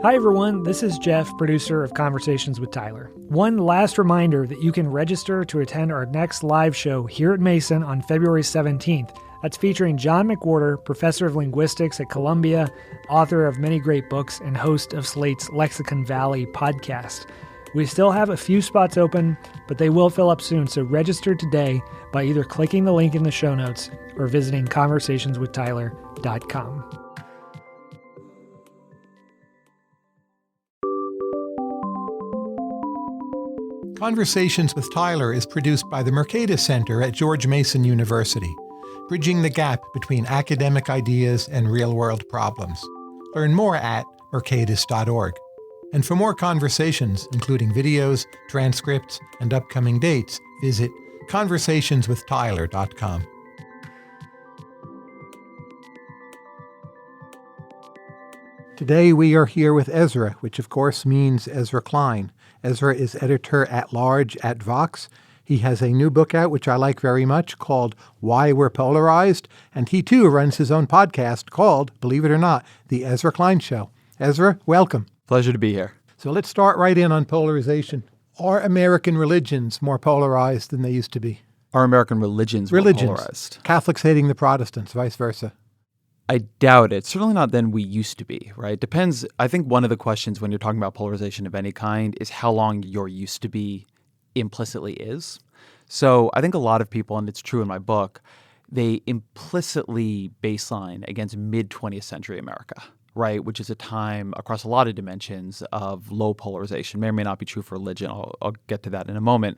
Hi everyone, this is Jeff, producer of Conversations with Tyler. One last reminder that you can register to attend our next live show here at Mason on February 17th. That's featuring John McWhorter, professor of linguistics at Columbia, author of many great books, and host of Slate's Lexicon Valley podcast. We still have a few spots open, but they will fill up soon, so register today by either clicking the link in the show notes or visiting conversationswithtyler.com. Conversations with Tyler is produced by the Mercatus Center at George Mason University, bridging the gap between academic ideas and real-world problems. Learn more at mercatus.org. And for more conversations, including videos, transcripts, and upcoming dates, visit conversationswithtyler.com. Today we are here with Ezra, which of course means Ezra Klein. Ezra is editor-at-large at Vox. He has a new book out, which I like very much, called Why We're Polarized, and he too runs his own podcast called, believe it or not, The Ezra Klein Show. Ezra, welcome. Pleasure to be here. So let's start right in on polarization. Are American religions more polarized than they used to be? Are American religions more polarized? Catholics hating the Protestants, vice versa. I doubt it. Certainly not than we used to be, right? Depends. I think one of the questions when you're talking about polarization of any kind is how long your used to be implicitly is. So I think a lot of people, and it's true in my book, they implicitly baseline against mid-20th century America, right? Which is a time across a lot of dimensions of low polarization. May or may not be true for religion. I'll get to that in a moment.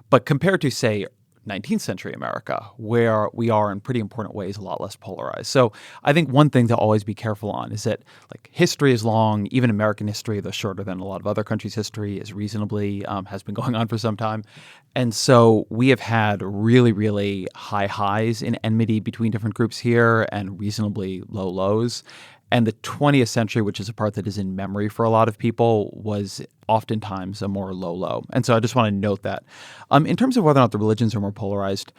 But compared to, say, 19th century America, where we are in pretty important ways a lot less polarized. So I think one thing to always be careful on is that like history is long, even American history, though shorter than a lot of other countries' history, is reasonably, has been going on for some time. And so we have had really, really high highs in enmity between different groups here and reasonably low lows. And the 20th century, which is a part that is in memory for a lot of people, was oftentimes a more low low. And so I just want to note that. In terms of whether or not the religions are more polarized,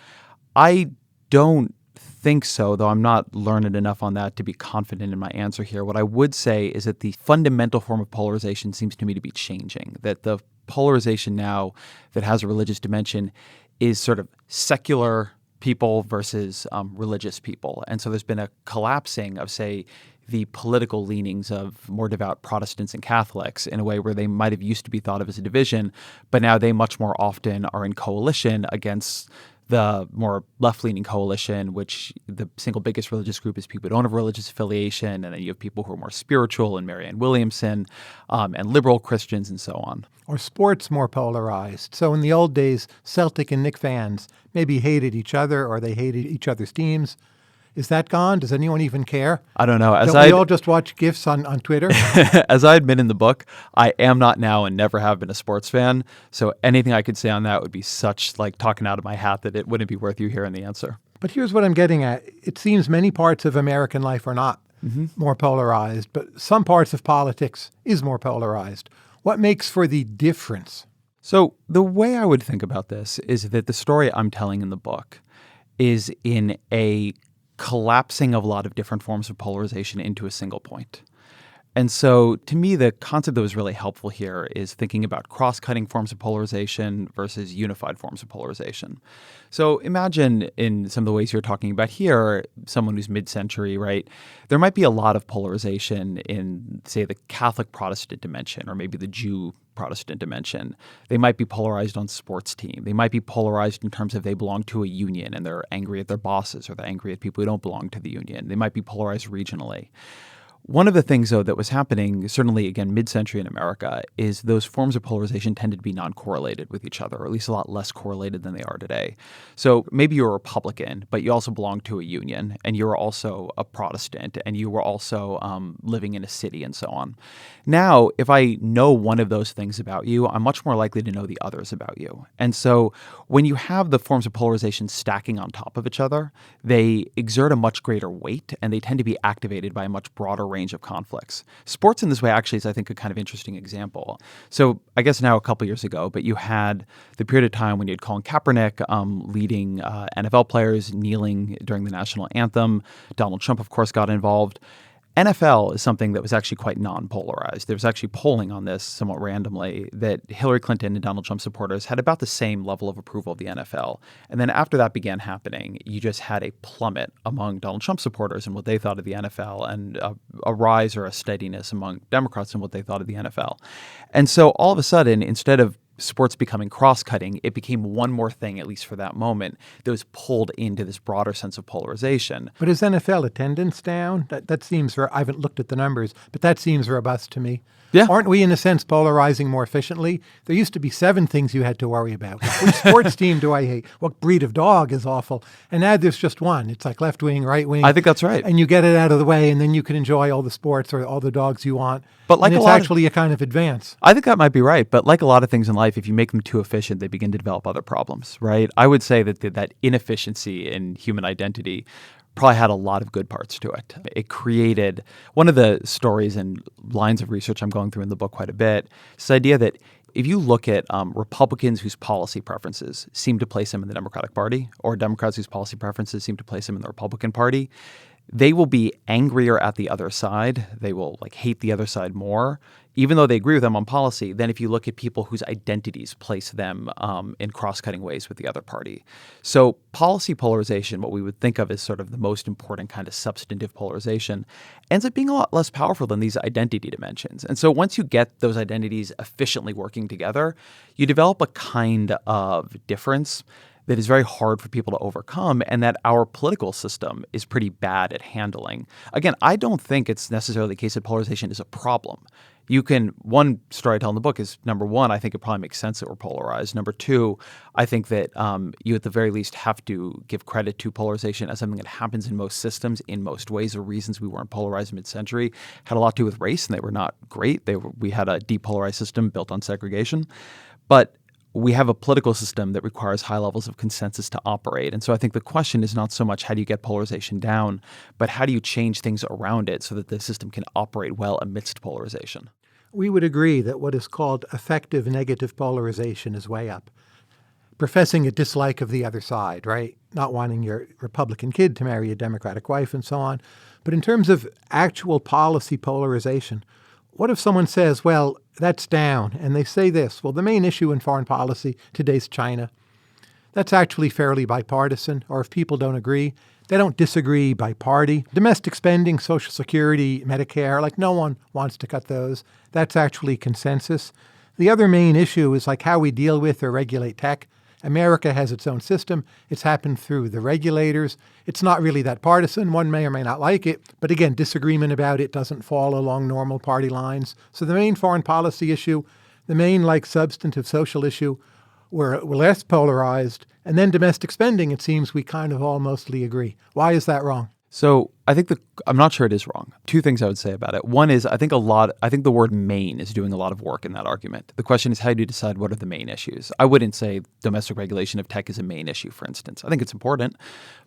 I don't think so, though I'm not learned enough on that to be confident in my answer here. What I would say is that the fundamental form of polarization seems to me to be changing, that the polarization now that has a religious dimension is sort of secular people versus religious people. And so there's been a collapsing of, say, the political leanings of more devout Protestants and Catholics in a way where they might have used to be thought of as a division, but now they much more often are in coalition against the more left-leaning coalition, which the single biggest religious group is people who don't have religious affiliation, and then you have people who are more spiritual and Marianne Williamson, and liberal Christians and so on. Or sports more polarized. So in the old days, Celtic and Knicks fans maybe hated each other or they hated each other's teams. Is that gone? Does anyone even care? I don't know. Don't we all just watch GIFs on Twitter? As I admit in the book, I am not now and never have been a sports fan. So anything I could say on that would be such like talking out of my hat that it wouldn't be worth you hearing the answer. But here's what I'm getting at. It seems many parts of American life are not more polarized, but some parts of politics is more polarized. What makes for the difference? So the way I would think about this is that the story I'm telling in the book is in a collapsing of a lot of different forms of polarization into a single point. And so to me, the concept that was really helpful here is thinking about cross-cutting forms of polarization versus unified forms of polarization. So imagine in some of the ways you're talking about here, someone who's mid-century, right? There might be a lot of polarization in, say, the Catholic Protestant dimension or maybe the Jew Protestant dimension. They might be polarized on sports team. They might be polarized in terms of they belong to a union and they're angry at their bosses or they're angry at people who don't belong to the union. They might be polarized regionally. One of the things, though, that was happening, certainly, again, mid-century in America, is those forms of polarization tended to be non-correlated with each other, or at least a lot less correlated than they are today. So maybe you're a Republican, but you also belong to a union, and you're also a Protestant, and you were also living in a city and so on. Now, if I know one of those things about you, I'm much more likely to know the others about you. And so when you have the forms of polarization stacking on top of each other, they exert a much greater weight, and they tend to be activated by a much broader range of conflicts. Sports in this way actually is, I think, a kind of interesting example. So I guess now a couple years ago, but you had the period of time when you had Colin Kaepernick leading NFL players kneeling during the national anthem. Donald Trump, of course, got involved. NFL is something that was actually quite non-polarized. There was actually polling on this somewhat randomly that Hillary Clinton and Donald Trump supporters had about the same level of approval of the NFL. And then after that began happening, you just had a plummet among Donald Trump supporters and what they thought of the NFL, and a rise or a steadiness among Democrats and what they thought of the NFL. And so all of a sudden, instead of sports becoming cross-cutting, it became one more thing, at least for that moment, that was pulled into this broader sense of polarization. But is NFL attendance down? That seems, I haven't looked at the numbers, but that seems robust to me. Yeah. Aren't we, in a sense, polarizing more efficiently? There used to be 7 things you had to worry about. Which sports team do I hate? What breed of dog is awful? And now there's just one. It's like left wing, right wing. I think that's right. And you get it out of the way, and then you can enjoy all the sports or all the dogs you want. But like and it's actually a kind of advance. I think that might be right. But like a lot of things in life, if you make them too efficient, they begin to develop other problems, right? I would say that that inefficiency in human identity probably had a lot of good parts to it. It created one of the stories and lines of research I'm going through in the book quite a bit. This idea that if you look at Republicans whose policy preferences seem to place them in the Democratic Party, or Democrats whose policy preferences seem to place them in the Republican Party, they will be angrier at the other side. They will hate the other side more, even though they agree with them on policy, than if you look at people whose identities place them in cross-cutting ways with the other party. So policy polarization, what we would think of as sort of the most important kind of substantive polarization, ends up being a lot less powerful than these identity dimensions. And so once you get those identities efficiently working together, you develop a kind of difference that is very hard for people to overcome, and that our political system is pretty bad at handling. Again, I don't think it's necessarily the case that polarization is a problem. One story I tell in the book is, number one, I think it probably makes sense that we're polarized. Number two, I think that you at the very least have to give credit to polarization as something that happens in most systems in most ways. The reasons we weren't polarized mid-century had a lot to do with race, and they were not great. We had a depolarized system built on segregation. But we have a political system that requires high levels of consensus to operate. And so I think the question is not so much how do you get polarization down, but how do you change things around it so that the system can operate well amidst polarization? We would agree that what is called effective negative polarization is way up. Professing a dislike of the other side, right? Not wanting your Republican kid to marry a Democratic wife and so on. But in terms of actual policy polarization, what if someone says, well, that's down, and they say this, well, the main issue in foreign policy today's China. That's actually fairly bipartisan, or if people don't agree, they don't disagree by party. Domestic spending, Social Security, Medicare, no one wants to cut those. That's actually consensus. The other main issue is how we deal with or regulate tech. America has its own system. It's happened through the regulators. It's not really that partisan. One may or may not like it. But again, disagreement about it doesn't fall along normal party lines. So the main foreign policy issue, the main substantive social issue, we're less polarized. And then domestic spending, it seems we kind of all mostly agree. Why is that wrong? So I think I'm not sure it is wrong. 2 things I would say about it. One is I think the word main is doing a lot of work in that argument. The question is, how do you decide what are the main issues? I wouldn't say domestic regulation of tech is a main issue, for instance. I think it's important,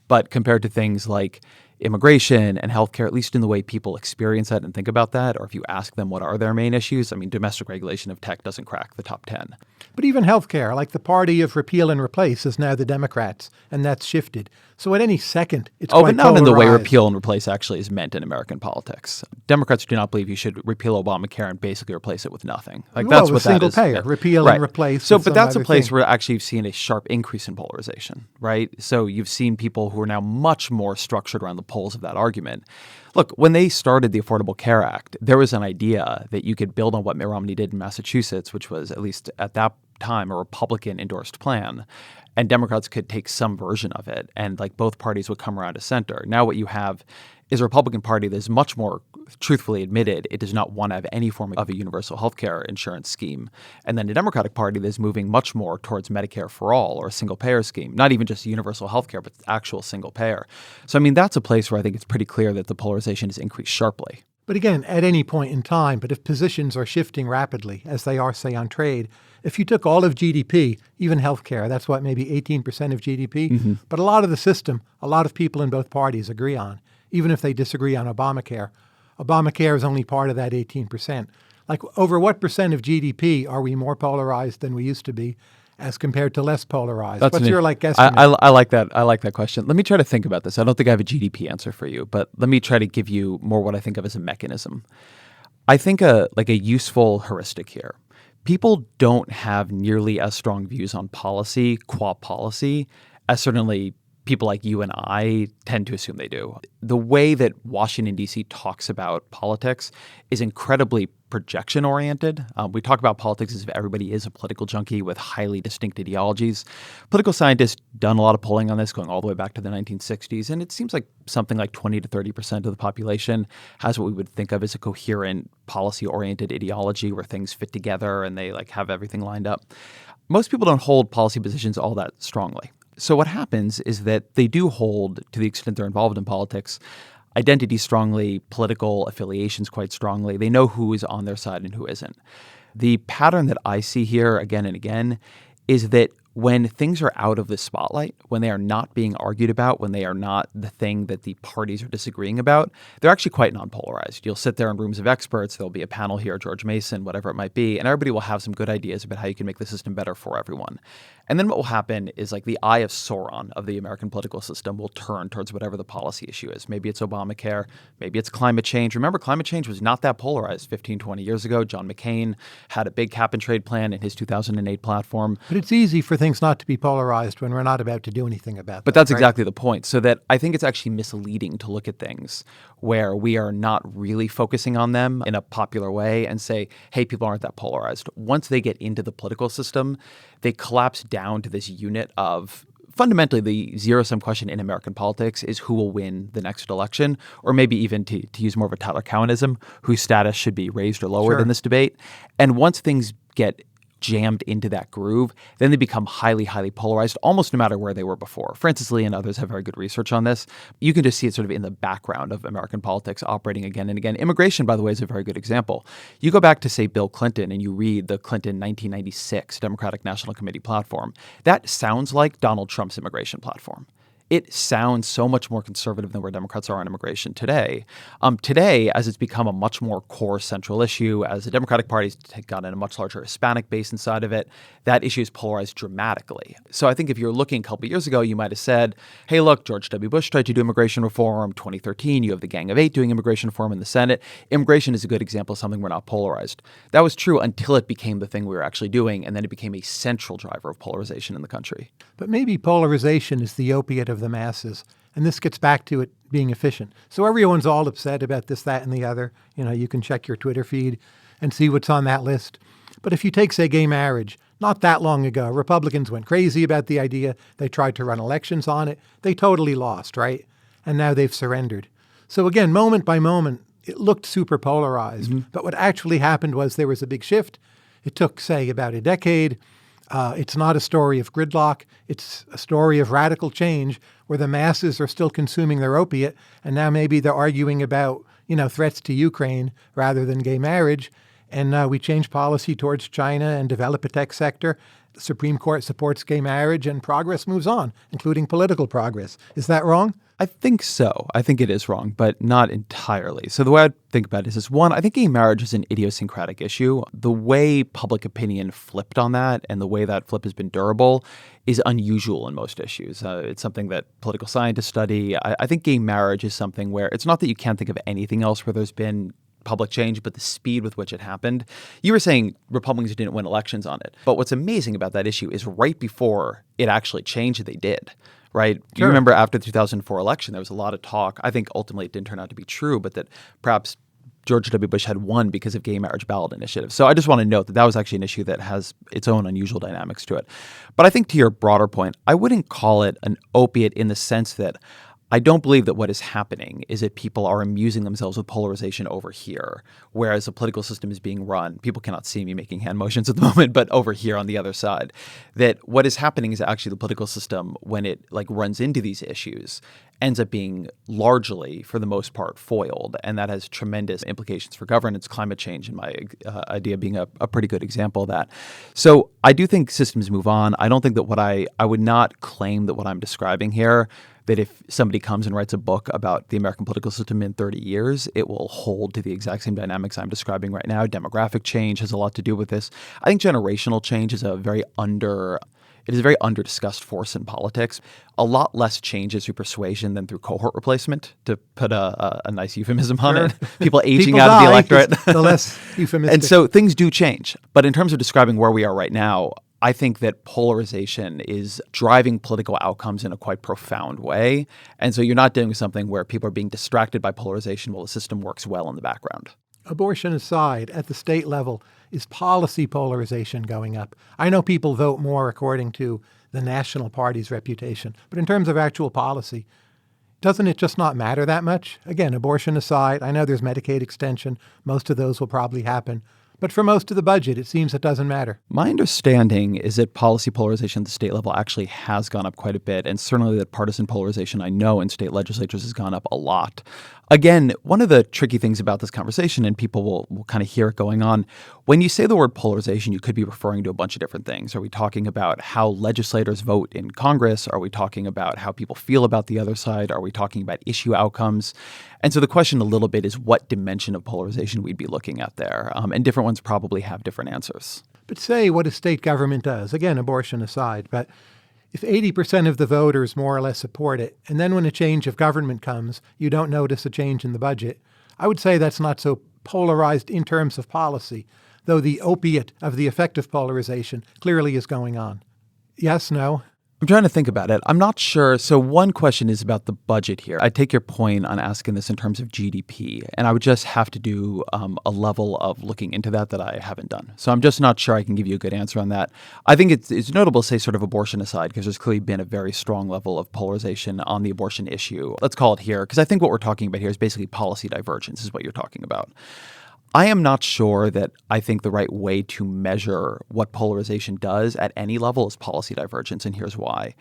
but compared to things like immigration and healthcare, at least in the way people experience that and think about that, or if you ask them what are their main issues, domestic regulation of tech doesn't crack the top 10. But even healthcare, the party of repeal and replace is now the Democrats, and that's shifted. So at any second, it's quite but not polarized. in the way repeal and replace actually is meant in American politics. Democrats do not believe you should repeal Obamacare and basically replace it with nothing. That's what that is. Single payer, repeal and replace. So, but that's a place where actually you've seen a sharp increase in polarization, right? So you've seen people who are now much more structured around the poles of that argument. Look, when they started the Affordable Care Act, there was an idea that you could build on what Mitt Romney did in Massachusetts, which was, at least at that time, a Republican-endorsed plan, and Democrats could take some version of it, and both parties would come around to center. Now what you have is a Republican Party that is much more truthfully admitted it does not want to have any form of a universal health care insurance scheme. And then the Democratic Party that is moving much more towards Medicare for all or a single payer scheme, not even just universal health care, but actual single payer. So, that's a place where I think it's pretty clear that the polarization has increased sharply. But again, at any point in time, but if positions are shifting rapidly, as they are, say, on trade, if you took all of GDP, even healthcare, that's maybe 18% of GDP, Mm-hmm. but a lot of the system, a lot of people in both parties agree on, even if they disagree on Obamacare. Obamacare is only part of that 18%. Over what percent of GDP are we more polarized than we used to be? as compared to less polarized? That's What's your I guesstimate? like that. I like that question. Let me try to think about this. I don't think I have a GDP answer for you, but let me try to give you more what I think of as a mechanism. I think a useful heuristic here. People don't have nearly as strong views on policy, qua policy, as certainly people like you and I tend to assume they do. The way that Washington, D.C. talks about politics is incredibly projection-oriented. We talk about politics as if everybody is a political junkie with highly distinct ideologies. Political scientists done a lot of polling on this going all the way back to the 1960s, and it seems like something like 20 to 30% of the population has what we would think of as a coherent policy-oriented ideology where things fit together and they have everything lined up. Most people don't hold policy positions all that strongly. So what happens is that they do hold, to the extent they're involved in politics, identity strongly, political affiliations quite strongly. They know who is on their side and who isn't. The pattern that I see here again and again is that when things are out of the spotlight, when they are not being argued about, when they are not the thing that the parties are disagreeing about, they're actually quite non-polarized. You'll sit there in rooms of experts, there'll be a panel here, George Mason, whatever it might be, and everybody will have some good ideas about how you can make the system better for everyone. And then what will happen is the eye of Sauron of the American political system will turn towards whatever the policy issue is. Maybe it's Obamacare, maybe it's climate change. Remember, climate change was not that polarized 15, 20 years ago. John McCain had a big cap and trade plan in his 2008 platform. But it's easy for things not to be polarized when we're not about to do anything about But them, that's right? exactly the point. So that I think it's actually misleading to look at things where we are not really focusing on them in a popular way and say, hey, people aren't that polarized. Once they get into the political system, they collapse down to this unit of fundamentally the zero-sum question in American politics is who will win the next election, or maybe even to use more of a Tyler Cowanism, whose status should be raised or lowered in this debate. And once things get jammed into that groove, then they become highly, highly polarized, almost no matter where they were before. Francis Lee and others have very good research on this. You can just see it sort of in the background of American politics operating again and again. Immigration, by the way, is a very good example. You go back to, say, Bill Clinton, and you read the Clinton 1996 Democratic National Committee platform. That sounds like Donald Trump's immigration platform. It sounds so much more conservative than where Democrats are on immigration today. Today, as it's become a much more core central issue, as the Democratic Party's gotten a much larger Hispanic base inside of it, that issue is polarized dramatically. So I think if you're looking a couple of years ago, you might have said, hey, look, George W. Bush tried to do immigration reform. 2013, you have the Gang of Eight doing immigration reform in the Senate. Immigration is a good example of something we're not polarized. That was true until it became the thing we were actually doing, and then it became a central driver of polarization in the country. But maybe polarization is the opiate of the masses. And this gets back to it being efficient. So everyone's all upset about this, that, and the other. You can check your Twitter feed and see what's on that list. But if you take, say, gay marriage, not that long ago, Republicans went crazy about the idea. They tried to run elections on it. They totally lost, right? And now they've surrendered. So again, moment by moment, it looked super polarized. Mm-hmm. But what actually happened was there was a big shift. It took, say, about a decade. It's not a story of gridlock. It's a story of radical change where the masses are still consuming their opiate. And now maybe they're arguing about, threats to Ukraine rather than gay marriage. And we change policy towards China and develop a tech sector. The Supreme Court supports gay marriage and progress moves on, including political progress. Is that wrong? I think so. I think it is wrong, but not entirely. So the way I think about it is this. One, I think gay marriage is an idiosyncratic issue. The way public opinion flipped on that and the way that flip has been durable is unusual in most issues. It's something that political scientists study. I think gay marriage is something where it's not that you can't think of anything else where there's been public change, but the speed with which it happened. You were saying Republicans didn't win elections on it. But what's amazing about that issue is right before it actually changed, they did. Right? Do you remember after the 2004 election, there was a lot of talk. I think ultimately it didn't turn out to be true, but that perhaps George W. Bush had won because of gay marriage ballot initiatives. So I just want to note that that was actually an issue that has its own unusual dynamics to it. But I think to your broader point, I wouldn't call it an opiate in the sense that I don't believe that what is happening is that people are amusing themselves with polarization over here, whereas the political system is being run. People cannot see me making hand motions at the moment, but over here on the other side, that what is happening is actually the political system, when it runs into these issues, ends up being largely, for the most part, foiled. And that has tremendous implications for governance, climate change, and my idea being a pretty good example of that. So I do think systems move on. I don't think that I would not claim that what I'm describing here that if somebody comes and writes a book about the American political system in 30 years, it will hold to the exact same dynamics I'm describing right now. Demographic change has a lot to do with this. I think generational change is a very under-discussed force in politics. A lot less changes through persuasion than through cohort replacement, to put a nice euphemism on it. People aging out of the electorate. The less euphemistic. And so things do change. But in terms of describing where we are right now, I think that polarization is driving political outcomes in a quite profound way. And so you're not doing something where people are being distracted by polarization while the system works well in the background. Abortion aside, at the state level, is policy polarization going up? I know people vote more according to the national party's reputation, but in terms of actual policy, doesn't it just not matter that much? Again, abortion aside, I know there's Medicaid extension. Most of those will probably happen. But for most of the budget, it seems it doesn't matter. My understanding is that policy polarization at the state level actually has gone up quite a bit, and certainly that partisan polarization I know in state legislatures has gone up a lot. Again, one of the tricky things about this conversation, and people will kind of hear it going on, when you say the word polarization, you could be referring to a bunch of different things. Are we talking about how legislators vote in Congress? Are we talking about how people feel about the other side? Are we talking about issue outcomes? And so the question a little bit is what dimension of polarization we'd be looking at there. And different ones probably have different answers. But say what a state government does, again, abortion aside, but if 80% of the voters more or less support it, and then when a change of government comes, you don't notice a change in the budget, I would say that's not so polarized in terms of policy, though the opiate of the effect of polarization clearly is going on. Yes, no? I'm trying to think about it. I'm not sure. So one question is about the budget here. I take your point on asking this in terms of GDP, and I would just have to do a level of looking into that I haven't done. So I'm just not sure I can give you a good answer on that. I think it's notable to say sort of abortion aside, because there's clearly been a very strong level of polarization on the abortion issue. Let's call it here, because I think what we're talking about here is basically policy divergence is what you're talking about. I am not sure that I think the right way to measure what polarization does at any level is policy divergence, and here's why.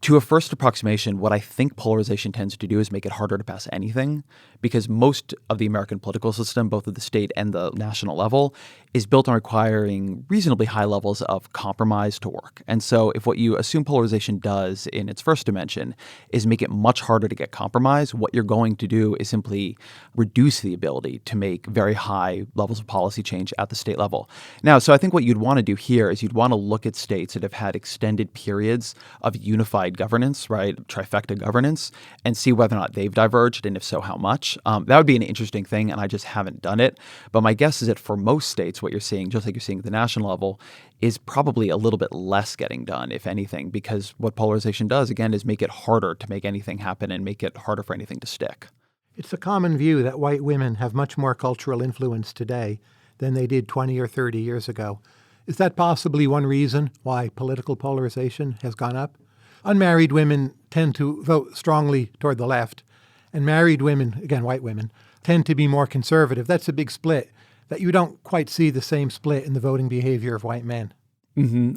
To a first approximation, what I think polarization tends to do is make it harder to pass anything, because most of the American political system, both at the state and the national level, is built on requiring reasonably high levels of compromise to work. And so if what you assume polarization does in its first dimension is make it much harder to get compromise, what you're going to do is simply reduce the ability to make very high levels of policy change at the state level. Now, so I think what you'd want to do here is you'd want to look at states that have had extended periods of unified governance, right, trifecta governance, and see whether or not they've diverged, and if so, how much. That would be an interesting thing, and I just haven't done it. But my guess is that for most states, what you're seeing, just like you're seeing at the national level, is probably a little bit less getting done, if anything, because what polarization does, again, is make it harder to make anything happen and make it harder for anything to stick. It's a common view that white women have much more cultural influence today than they did 20 or 30 years ago. Is that possibly one reason why political polarization has gone up? Unmarried women tend to vote strongly toward the left, and married women, again, white women, tend to be more conservative. That's a big split that you don't quite see the same split in the voting behavior of white men. Mm-hmm.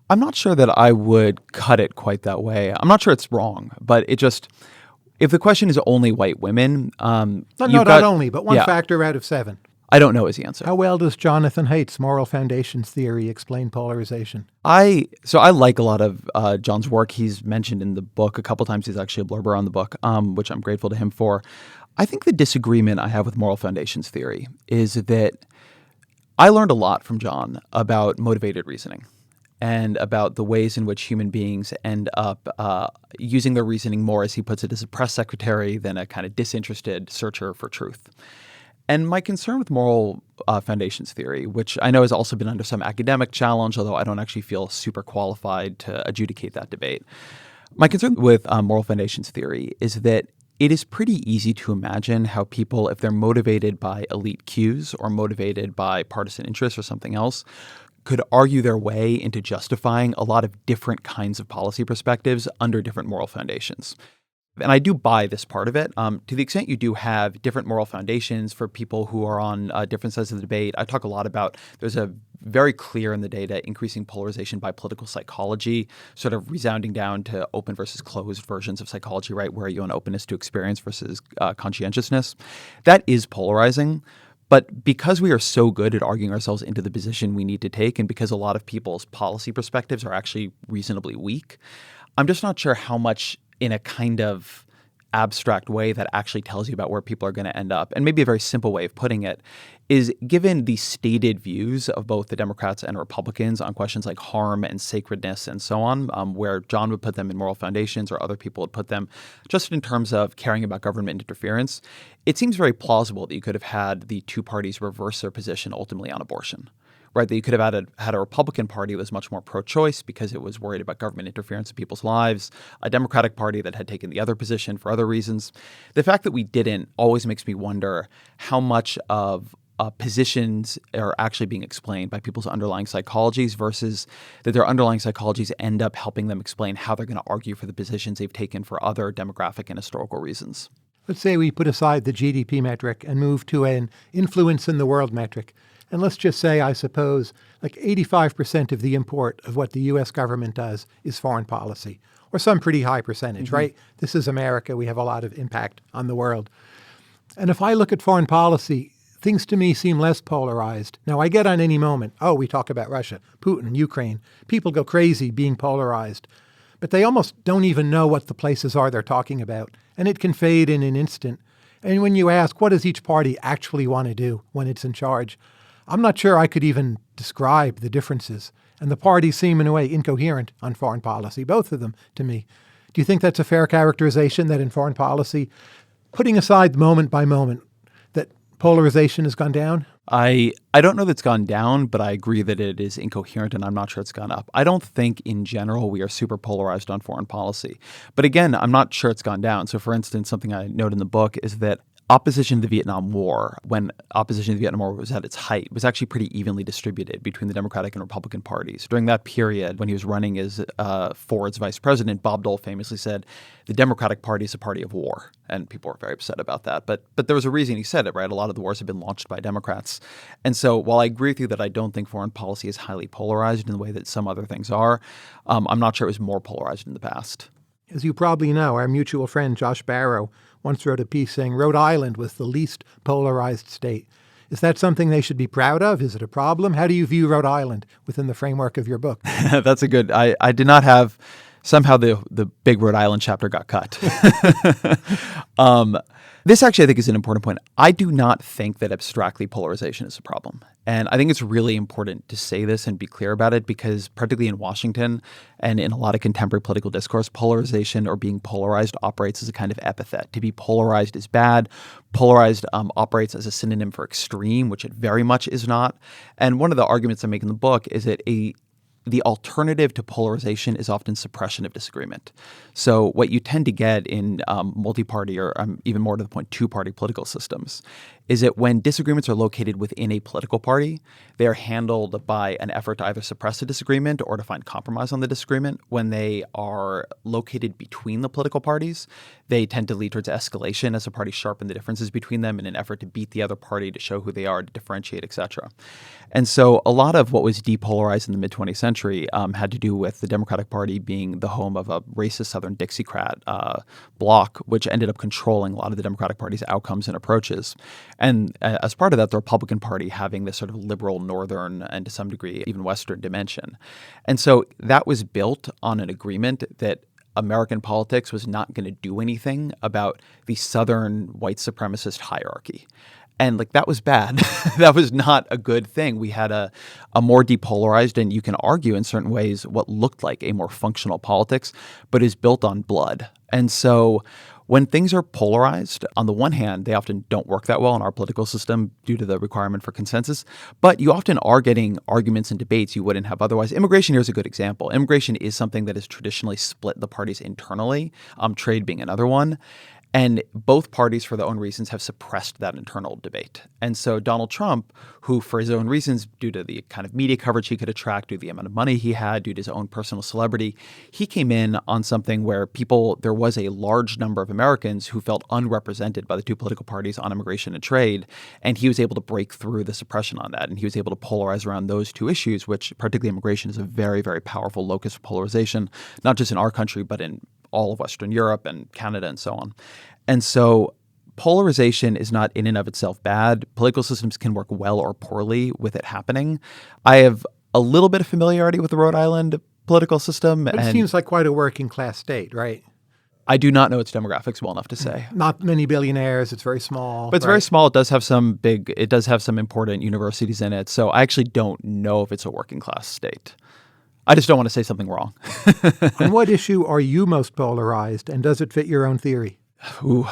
I'm not sure that I would cut it quite that way. I'm not sure it's wrong, but it just, if the question is only white women, not only, but one factor out of 7. I don't know is the answer. How well does Jonathan Haidt's moral foundations theory explain polarization? I like a lot of John's work. He's mentioned in the book a couple times. He's actually a blurber on the book, which I'm grateful to him for. I think the disagreement I have with moral foundations theory is that I learned a lot from John about motivated reasoning and about the ways in which human beings end up using their reasoning more, as he puts it, as a press secretary than a kind of disinterested searcher for truth. And my concern with moral foundations theory, which I know has also been under some academic challenge, although I don't actually feel super qualified to adjudicate that debate. My concern with moral foundations theory is that it is pretty easy to imagine how people, if they're motivated by elite cues or motivated by partisan interests or something else, could argue their way into justifying a lot of different kinds of policy perspectives under different moral foundations. And I do buy this part of it. To the extent you do have different moral foundations for people who are on different sides of the debate, I talk a lot about there's a very clear in the data increasing polarization by political psychology, sort of resounding down to open versus closed versions of psychology, right, where you want openness to experience versus conscientiousness. That is polarizing. But because we are so good at arguing ourselves into the position we need to take, and because a lot of people's policy perspectives are actually reasonably weak, I'm just not sure how much in a kind of abstract way that actually tells you about where people are going to end up. And maybe a very simple way of putting it is, given the stated views of both the Democrats and Republicans on questions like harm and sacredness and so on, where John would put them in moral foundations or other people would put them just in terms of caring about government interference, it seems very plausible that you could have had the two parties reverse their position ultimately on abortion. Right, that you could have had a Republican Party that was much more pro-choice because it was worried about government interference in people's lives, a Democratic Party that had taken the other position for other reasons. The fact that we didn't always makes me wonder how much of positions are actually being explained by people's underlying psychologies versus that their underlying psychologies end up helping them explain how they're going to argue for the positions they've taken for other demographic and historical reasons. Let's say we put aside the GDP metric and move to an influence in the world metric. And let's just say, I suppose, like 85% of the import of what the U.S. government does is foreign policy, or some pretty high percentage, right? This is America. We have a lot of impact on the world. And if I look at foreign policy, things to me seem less polarized. Now, I get on any moment, we talk about Russia, Putin, Ukraine. People go crazy being polarized. But they almost don't even know what the places are they're talking about. And it can fade in an instant. And when you ask, what does each party actually want to do when it's in charge? I'm not sure I could even describe the differences. And the parties seem, in a way, incoherent on foreign policy, both of them, to me. Do you think that's a fair characterization, that in foreign policy, putting aside moment by moment, that polarization has gone down? I don't know that it's gone down, but I agree that it is incoherent, and I'm not sure it's gone up. I don't think, in general, we are super polarized on foreign policy. But again, I'm not sure it's gone down. So, for instance, something I note in the book is that opposition to the Vietnam War, when opposition to the Vietnam War was at its height, was actually pretty evenly distributed between the Democratic and Republican parties. During that period, when he was running as Ford's vice president, Bob Dole famously said, the Democratic Party is a party of war. And people were very upset about that. But there was a reason he said it, right? A lot of the wars have been launched by Democrats. And so while I agree with you that I don't think foreign policy is highly polarized in the way that some other things are, I'm not sure it was more polarized in the past. As you probably know, our mutual friend Josh Barrow once wrote a piece saying Rhode Island was the least polarized state. Is that something they should be proud of? Is it a problem? How do you view Rhode Island within the framework of your book? That's a good. I did not have. Somehow the big Rhode Island chapter got cut. This actually, I think, is an important point. I do not think that abstractly polarization is a problem. And I think it's really important to say this and be clear about it because particularly in Washington and in a lot of contemporary political discourse, polarization or being polarized operates as a kind of epithet. To be polarized is bad. Polarized operates as a synonym for extreme, which it very much is not. And one of the arguments I make in the book is that the alternative to polarization is often suppression of disagreement. So what you tend to get in multi-party or even more to the point, two-party political systems is that when disagreements are located within a political party, they are handled by an effort to either suppress a disagreement or to find compromise on the disagreement. When they are located between the political parties, they tend to lead towards escalation as the parties sharpen the differences between them in an effort to beat the other party, to show who they are, to differentiate, etc. And so a lot of what was depolarized in the mid-20th century had to do with the Democratic Party being the home of a racist Southern Dixiecrat bloc, which ended up controlling a lot of the Democratic Party's outcomes and approaches. And as part of that, the Republican Party having this sort of liberal northern and to some degree even Western dimension. And so that was built on an agreement that American politics was not going to do anything about the Southern white supremacist hierarchy. And that was bad. That was not a good thing. We had a more depolarized, and you can argue in certain ways what looked like a more functional politics, but is built on blood. And so when things are polarized, on the one hand, they often don't work that well in our political system due to the requirement for consensus, but you often are getting arguments and debates you wouldn't have otherwise. Immigration here is a good example. Immigration is something that has traditionally split the parties internally, trade being another one. And both parties, for their own reasons, have suppressed that internal debate. And so Donald Trump, who for his own reasons, due to the kind of media coverage he could attract, due to the amount of money he had, due to his own personal celebrity, he came in on something where there was a large number of Americans who felt unrepresented by the two political parties on immigration and trade. And he was able to break through the suppression on that. And he was able to polarize around those two issues, which particularly immigration is a very, very powerful locus of polarization, not just in our country, but in all of Western Europe and Canada and so on. And so polarization is not in and of itself bad. Political systems can work well or poorly with it happening. I have a little bit of familiarity with the Rhode Island political system. But it seems like quite a working class state, right? I do not know its demographics well enough to say. Not many billionaires. It's very small. But it's very small. It does have some important universities in it. So I actually don't know if it's a working class state. I just don't want to say something wrong. On what issue are you most polarized, and does it fit your own theory? Ooh,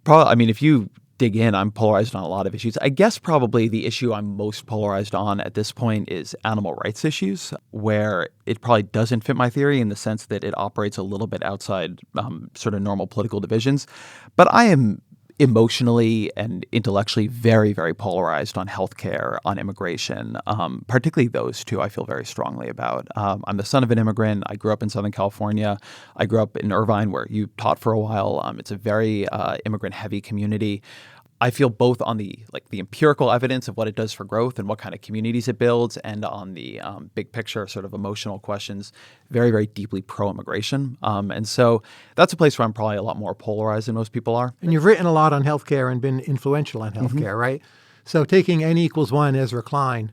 if you dig in, I'm polarized on a lot of issues. I guess probably the issue I'm most polarized on at this point is animal rights issues, where it probably doesn't fit my theory in the sense that it operates a little bit outside sort of normal political divisions. But I am emotionally and intellectually very, very polarized on healthcare, on immigration, particularly those two I feel very strongly about. I'm the son of an immigrant. I grew up in Southern California. I grew up in Irvine, where you taught for a while. It's a very immigrant-heavy community. I feel both on the empirical evidence of what it does for growth and what kind of communities it builds, and on the big picture sort of emotional questions, very, very deeply pro-immigration. And so that's a place where I'm probably a lot more polarized than most people are. And you've written a lot on healthcare and been influential on healthcare, right? So taking N=1, Ezra Klein,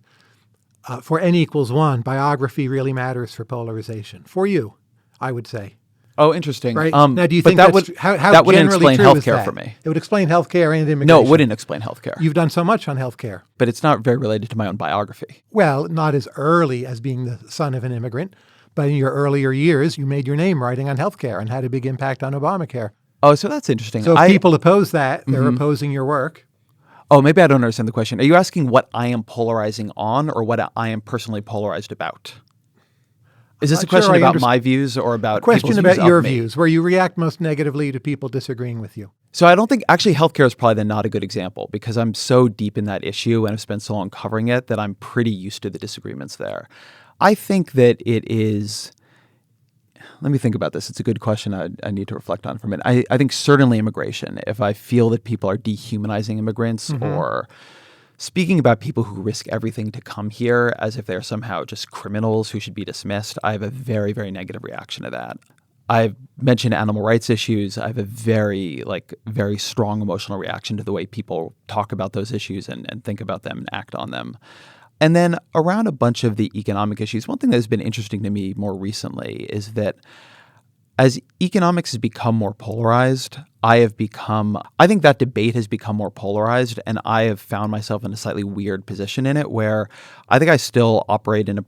for N=1, biography really matters for polarization. For you, I would say. Oh, interesting. Right. Now, do you think that that's would how that wouldn't generally explain true is healthcare that? for me? It would explain healthcare and immigration. No, it wouldn't explain healthcare. You've done so much on healthcare. But it's not very related to my own biography. Well, not as early as being the son of an immigrant, but in your earlier years, you made your name writing on healthcare and had a big impact on Obamacare. Oh, so that's interesting. So if people oppose that, they're opposing your work. Oh, maybe I don't understand the question. Are you asking what I am polarizing on, or what I am personally polarized about? Is this a question about my views or about people's views of me? Question about your views, where you react most negatively to people disagreeing with you. So I don't think, actually, healthcare is probably then not a good example, because I'm so deep in that issue and I've spent so long covering it that I'm pretty used to the disagreements there. I think that it is, let me think about this. It's a good question I need to reflect on for a minute. I think certainly immigration, if I feel that people are dehumanizing immigrants or speaking about people who risk everything to come here as if they're somehow just criminals who should be dismissed, I have a very, very negative reaction to that. I've mentioned animal rights issues. I have a very strong emotional reaction to the way people talk about those issues and think about them and act on them. And then around a bunch of the economic issues, one thing that has been interesting to me more recently is that as economics has become more polarized, I think that debate has become more polarized, and I have found myself in a slightly weird position in it where I think I still operate in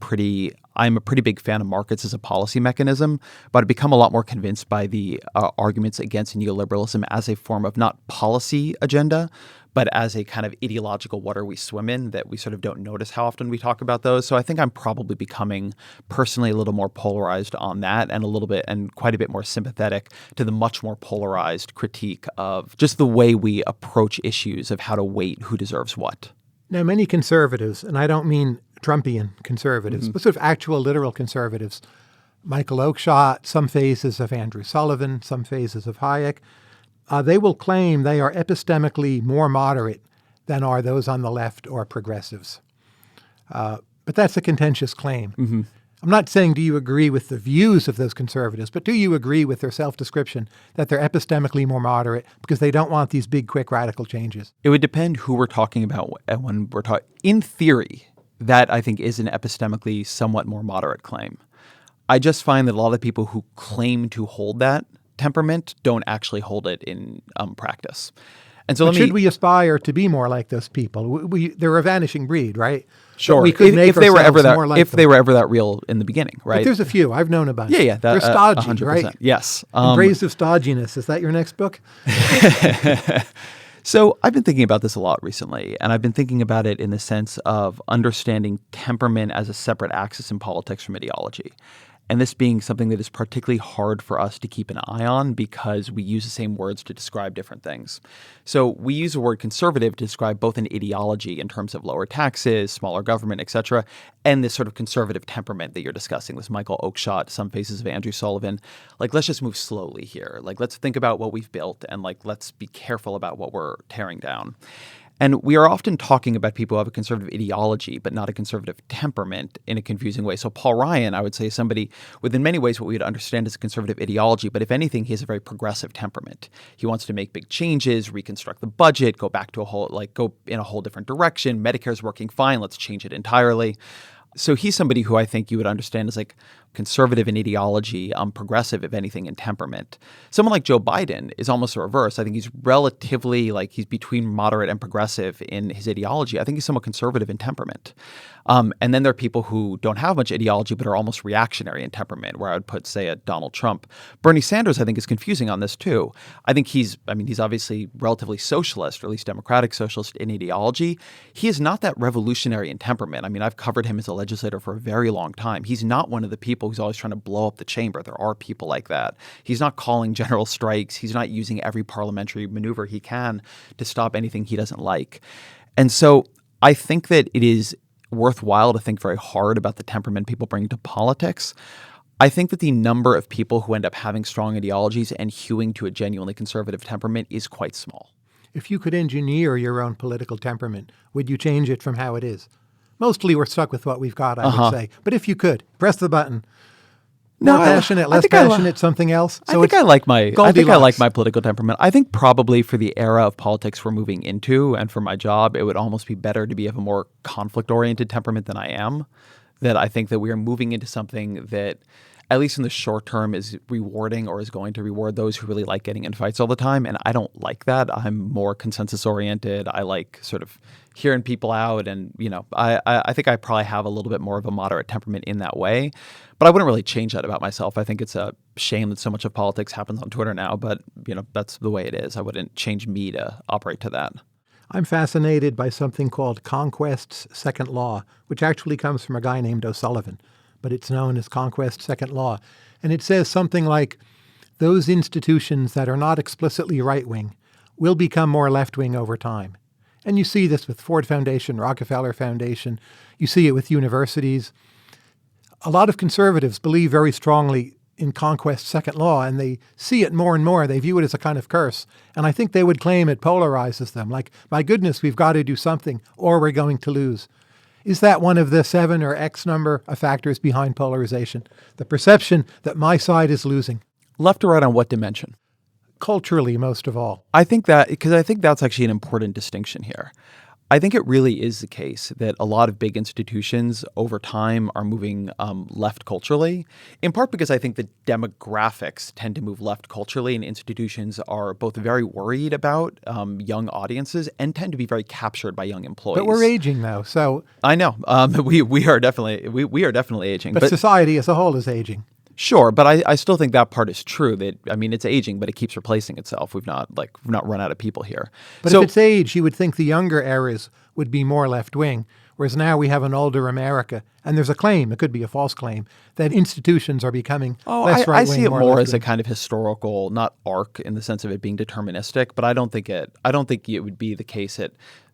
I'm a pretty big fan of markets as a policy mechanism, but I've become a lot more convinced by the arguments against neoliberalism as a form of not policy agenda, but as a kind of ideological water we swim in that we sort of don't notice how often we talk about those. So I think I'm probably becoming personally a little more polarized on that, and quite a bit more sympathetic to the much more polarized critique of just the way we approach issues of how to weight who deserves what. Now, many conservatives, and I don't mean Trumpian conservatives, but sort of actual literal conservatives, Michael Oakeshott, some phases of Andrew Sullivan, some phases of Hayek, they will claim they are epistemically more moderate than are those on the left or progressives. But that's a contentious claim. I'm not saying do you agree with the views of those conservatives, but do you agree with their self-description that they're epistemically more moderate because they don't want these big, quick, radical changes? It would depend who we're talking about when we're talking. In theory, that I think is an epistemically somewhat more moderate claim. I just find that a lot of people who claim to hold that temperament don't actually hold it in practice. And so should we aspire to be more like those people? They're a vanishing breed, right? Sure. We could make they were ever more like if they were ever that real in the beginning, right? But there's a few. I've known a bunch. Yeah. They're stodgy, 100%. right? Yes. Abrasive stodginess. Is that your next book? So I've been thinking about this a lot recently, and I've been thinking about it in the sense of understanding temperament as a separate axis in politics from ideology. And this being something that is particularly hard for us to keep an eye on because we use the same words to describe different things. So we use the word conservative to describe both an ideology in terms of lower taxes, smaller government, et cetera, and this sort of conservative temperament that you're discussing, this Michael Oakeshott, some phases of Andrew Sullivan. Let's just move slowly here. Let's think about what we've built and let's be careful about what we're tearing down. And we are often talking about people who have a conservative ideology, but not a conservative temperament in a confusing way. So Paul Ryan, I would say, is somebody with in many ways what we would understand as a conservative ideology, but if anything, he has a very progressive temperament. He wants to make big changes, reconstruct the budget, go back to go in a whole different direction. Medicare's working fine. Let's change it entirely. So he's somebody who I think you would understand as conservative in ideology, progressive, if anything, in temperament. Someone like Joe Biden is almost the reverse. I think he's relatively he's between moderate and progressive in his ideology. I think he's somewhat conservative in temperament. And then there are people who don't have much ideology but are almost reactionary in temperament, where I would put, say, a Donald Trump. Bernie Sanders, I think, is confusing on this too. I think he's obviously relatively socialist, or at least democratic socialist in ideology. He is not that revolutionary in temperament. I've covered him as a legislator for a very long time. He's not one of the people who's always trying to blow up the chamber. There are people like that. He's not calling general strikes. He's not using every parliamentary maneuver he can to stop anything he doesn't like. And so I think that it is worthwhile to think very hard about the temperament people bring to politics. I think that the number of people who end up having strong ideologies and hewing to a genuinely conservative temperament is quite small. If you could engineer your own political temperament, would you change it from how it is? Mostly we're stuck with what we've got, I would say. But if you could, press the button. More passionate, less passionate, something else. So I think I like my political temperament. I think probably for the era of politics we're moving into and for my job, it would almost be better to be of a more conflict-oriented temperament than I am. That I think that we are moving into something that, at least in the short term, is rewarding or is going to reward those who really like getting in fights all the time. And I don't like that. I'm more consensus-oriented. I like sort of hearing people out. And, I think I probably have a little bit more of a moderate temperament in that way. But I wouldn't really change that about myself. I think it's a shame that so much of politics happens on Twitter now. But, that's the way it is. I wouldn't change me to operate to that. I'm fascinated by something called Conquest's Second Law, which actually comes from a guy named O'Sullivan, but it's known as Conquest's Second Law. And it says something like, those institutions that are not explicitly right-wing will become more left-wing over time. And you see this with Ford Foundation, Rockefeller Foundation. You see it with universities. A lot of conservatives believe very strongly in Conquest's Second Law, and they see it more and more. They view it as a kind of curse. And I think they would claim it polarizes them. Like, my goodness, we've got to do something or we're going to lose. Is that one of the 7 or X number of factors behind polarization? The perception that my side is losing. Left or right on what dimension? Culturally, most of all. I think that's actually an important distinction here. I think it really is the case that a lot of big institutions over time are moving left culturally, in part because I think the demographics tend to move left culturally, and institutions are both very worried about young audiences and tend to be very captured by young employees. But we're aging now, so I know we are definitely aging. But society as a whole is aging. Sure, but I still think that part is true. That it's aging, but it keeps replacing itself. We've not run out of people here. But if it's age, you would think the younger eras would be more left wing, whereas now we have an older America, and there's a claim, it could be a false claim, that institutions are becoming less right wing. I see it more as a kind of historical, not arc in the sense of it being deterministic. But I don't think it would be the case that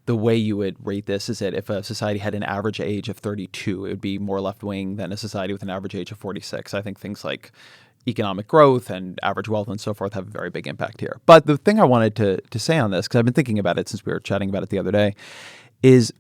the way you would rate this is that if a society had an average age of 32, it would be more left-wing than a society with an average age of 46. I think things like economic growth and average wealth and so forth have a very big impact here. But the thing I wanted to say on this, because I've been thinking about it since we were chatting about it the other day, is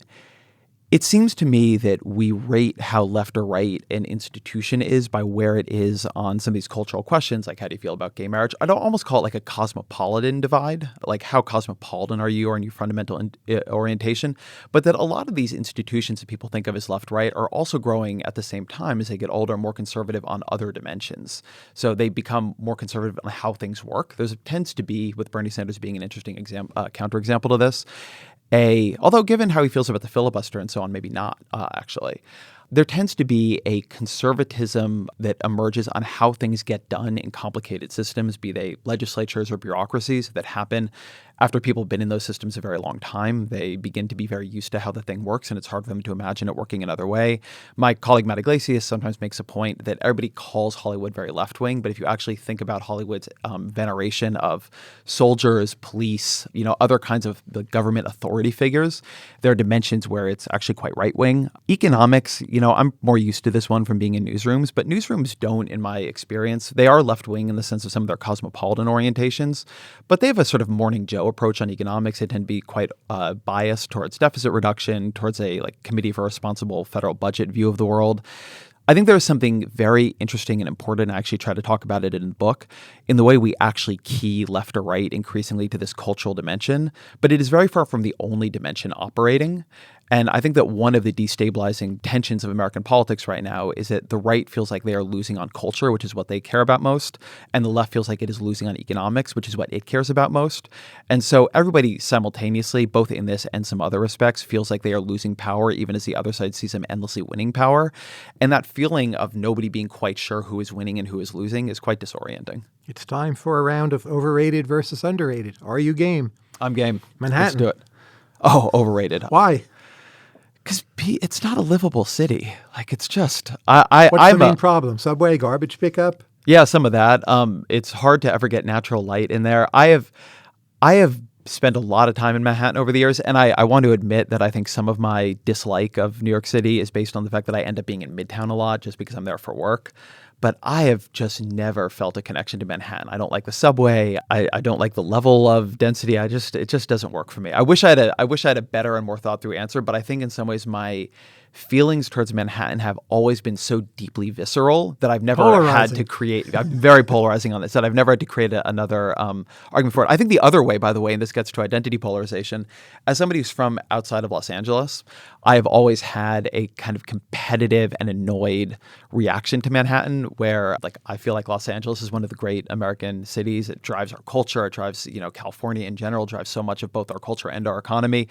it seems to me that we rate how left or right an institution is by where it is on some of these cultural questions, like how do you feel about gay marriage? I'd almost call it like a cosmopolitan divide, like how cosmopolitan are you or in your fundamental orientation? But that a lot of these institutions that people think of as left-right are also growing at the same time as they get older, more conservative on other dimensions. So they become more conservative on how things work. There tends to be, with Bernie Sanders being an interesting counterexample to this, although given how he feels about the filibuster and so on, maybe not, actually. There tends to be a conservatism that emerges on how things get done in complicated systems, be they legislatures or bureaucracies, that happen after people have been in those systems a very long time. They begin to be very used to how the thing works, and it's hard for them to imagine it working another way. My colleague Matt Iglesias sometimes makes a point that everybody calls Hollywood very left-wing, but if you actually think about Hollywood's veneration of soldiers, police, other kinds of the government authority figures, there are dimensions where it's actually quite right-wing. Economics, I'm more used to this one from being in newsrooms, but newsrooms don't, in my experience, they are left-wing in the sense of some of their cosmopolitan orientations, but they have a sort of Morning Joe approach on economics. They tend to be quite biased towards deficit reduction, towards a Committee for Responsible Federal Budget view of the world. I think there's something very interesting and important, I actually try to talk about it in the book, in the way we actually key left or right increasingly to this cultural dimension, but it is very far from the only dimension operating. And I think that one of the destabilizing tensions of American politics right now is that the right feels like they are losing on culture, which is what they care about most, and the left feels like it is losing on economics, which is what it cares about most. And so everybody simultaneously, both in this and some other respects, feels like they are losing power, even as the other side sees them endlessly winning power. And that feeling of nobody being quite sure who is winning and who is losing is quite disorienting. It's time for a round of overrated versus underrated. Are you game? I'm game. Manhattan. Let's do it. Oh, overrated. Why? Because it's not a livable city. Like, it's just What's I'm the main problem? Subway, garbage pickup? Yeah, some of that. It's hard to ever get natural light in there. I have spent a lot of time in Manhattan over the years, and I want to admit that I think some of my dislike of New York City is based on the fact that I end up being in Midtown a lot just because I'm there for work. But I have just never felt a connection to Manhattan. I don't like the subway. I don't like the level of density. It just doesn't work for me. I wish I had a better and more thought through answer. But I think in some ways my feelings towards Manhattan have always been so deeply visceral that I've never had to create. I'm very polarizing on this. That I've never had to create another argument for it. I think the other way, by the way, and this gets to identity polarization, as somebody who's from outside of Los Angeles, I have always had a kind of competitive and annoyed reaction to Manhattan, where like I feel like Los Angeles is one of the great American cities. It drives our culture. It drives, California in general drives so much of both our culture and our economy.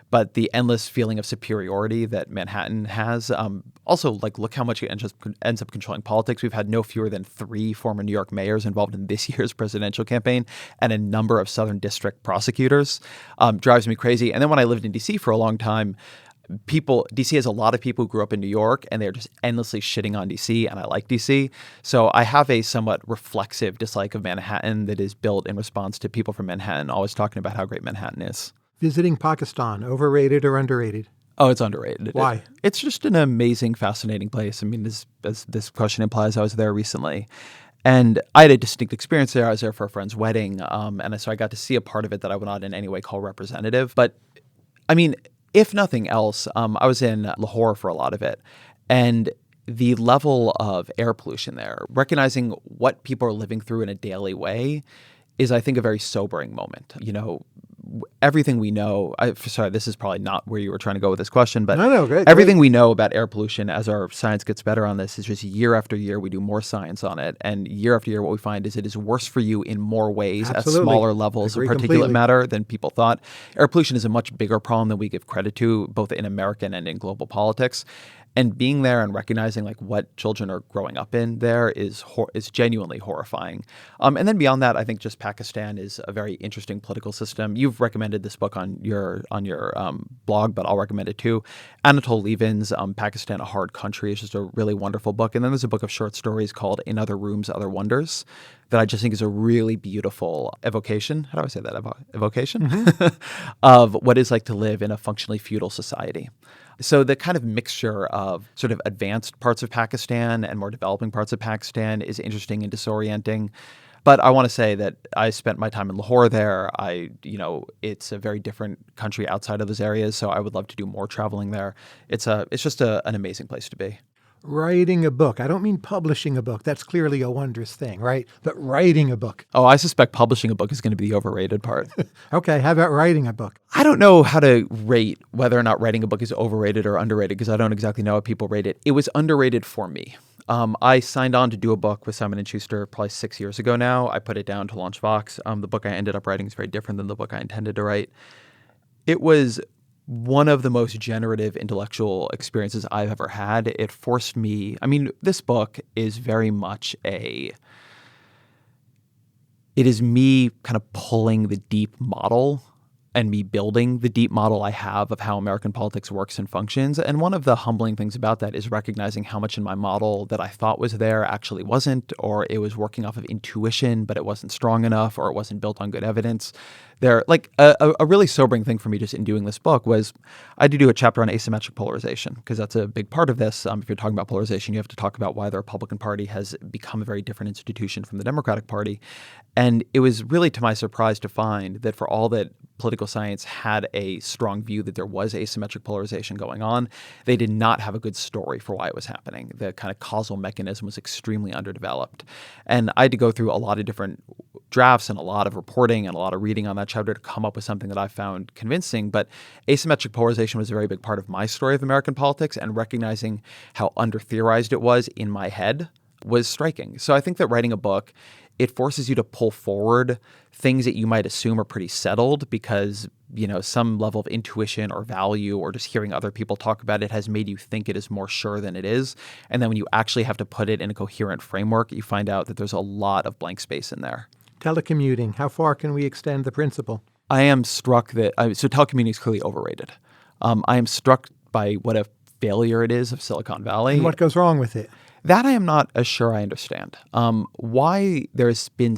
But the endless feeling of superiority that Manhattan has, also, like, look how much it ends up controlling politics. We've had no fewer than 3 former New York mayors involved in this year's presidential campaign and a number of Southern District prosecutors. Drives me crazy. And then when I lived in D.C. for a long time, D.C. has a lot of people who grew up in New York, and they're just endlessly shitting on D.C., and I like D.C. So I have a somewhat reflexive dislike of Manhattan that is built in response to people from Manhattan always talking about how great Manhattan is. Visiting Pakistan, overrated or underrated? Oh, it's underrated. Why? It's just an amazing, fascinating place. I mean, as this question implies, I was there recently. And I had a distinct experience there. I was there for a friend's wedding. And so I got to see a part of it that I would not in any way call representative. But, I mean, if nothing else, I was in Lahore for a lot of it. And the level of air pollution there, recognizing what people are living through in a daily way, is, I think, a very sobering moment. Everything we know, sorry, this is probably not where you were trying to go with this question, but great, everything we know about air pollution as our science gets better on this is just year after year we do more science on it. And year after year what we find is it is worse for you in more ways at smaller levels of particulate matter than people thought. Air pollution is a much bigger problem than we give credit to, both in American and in global politics. And being there and recognizing like what children are growing up in there is genuinely horrifying. And then beyond that, I think just Pakistan is a very interesting political system. You've recommended this book on your blog, but I'll recommend it too. Anatol Lieven's Pakistan, A Hard Country is just a really wonderful book. And then there's a book of short stories called In Other Rooms, Other Wonders that I just think is a really beautiful evocation. How do I say that? Evocation of what it's like to live in a functionally feudal society. So the kind of mixture of sort of advanced parts of Pakistan and more developing parts of Pakistan is interesting and disorienting. But I want to say that I spent my time in Lahore there. It's a very different country outside of those areas, so I would love to do more traveling there. It's just an amazing place to be. Writing a book. I don't mean publishing a book. That's clearly a wondrous thing, right? But writing a book. Oh, I suspect publishing a book is going to be the overrated part. Okay, how about writing a book? I don't know how to rate whether or not writing a book is overrated or underrated because I don't exactly know how people rate it. It was underrated for me. I signed on to do a book with Simon & Schuster probably 6 years ago now. I put it down to launch Vox. The book I ended up writing is very different than the book I intended to write. It was one of the most generative intellectual experiences I've ever had. It forced me, this book is very much it is me kind of pulling the deep model and me building the deep model I have of how American politics works and functions. And one of the humbling things about that is recognizing how much in my model that I thought was there actually wasn't, or it was working off of intuition, but it wasn't strong enough, or it wasn't built on good evidence. A really sobering thing for me just in doing this book was I had to do a chapter on asymmetric polarization because that's a big part of this. If you're talking about polarization, you have to talk about why the Republican Party has become a very different institution from the Democratic Party. And it was really to my surprise to find that for all that political science had a strong view that there was asymmetric polarization going on, they did not have a good story for why it was happening. The kind of causal mechanism was extremely underdeveloped. And I had to go through a lot of different drafts and a lot of reporting and a lot of reading on that chapter to come up with something that I found convincing. But asymmetric polarization was a very big part of my story of American politics, and recognizing how under-theorized it was in my head was striking. So I think that writing a book, it forces you to pull forward things that you might assume are pretty settled because, some level of intuition or value or just hearing other people talk about it has made you think it is more sure than it is. And then when you actually have to put it in a coherent framework, you find out that there's a lot of blank space in there. Telecommuting, how far can we extend the principle? I am struck that, so telecommuting is clearly overrated. I am struck by what a failure it is of Silicon Valley. And what goes wrong with it? That I am not as sure I understand. Why there's been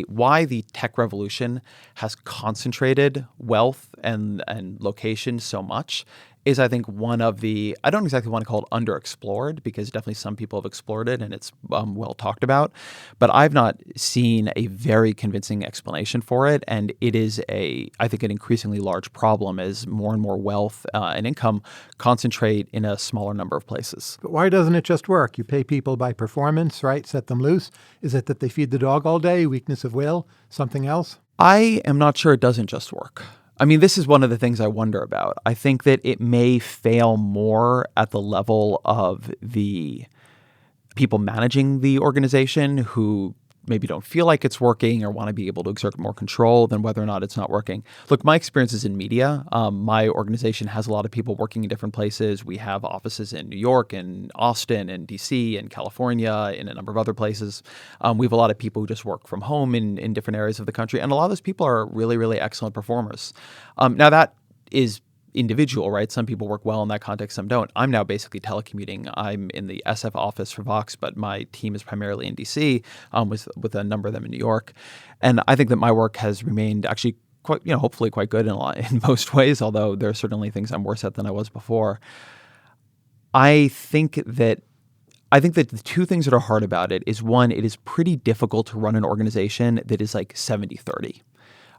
why the tech revolution has concentrated wealth and location so much is, I think, one of the, I don't exactly want to call it underexplored, because definitely some people have explored it and it's well talked about, but I've not seen a very convincing explanation for it. And it is I think, an increasingly large problem as more and more wealth and income concentrate in a smaller number of places. But why doesn't it just work? You pay people by performance, right? Set them loose. Is it that they feed the dog all day, weakness of will, something else? I am not sure it doesn't just work. I mean, this is one of the things I wonder about. I think that it may fail more at the level of the people managing the organization who maybe don't feel like it's working or want to be able to exert more control than whether or not it's not working. Look, my experience is in media. My organization has a lot of people working in different places. We have offices in New York and Austin and DC and California and a number of other places. We have a lot of people who just work from home in different areas of the country. And a lot of those people are really, really excellent performers. Now that is individual, right? Some people work well in that context, some don't. I'm now basically telecommuting. I'm in the SF office for Vox, but my team is primarily in DC, with a number of them in New York. And I think that my work has remained actually quite, hopefully quite good in most ways, although there are certainly things I'm worse at than I was before. I think that the two things that are hard about it is, one, it is pretty difficult to run an organization that is like 70-30.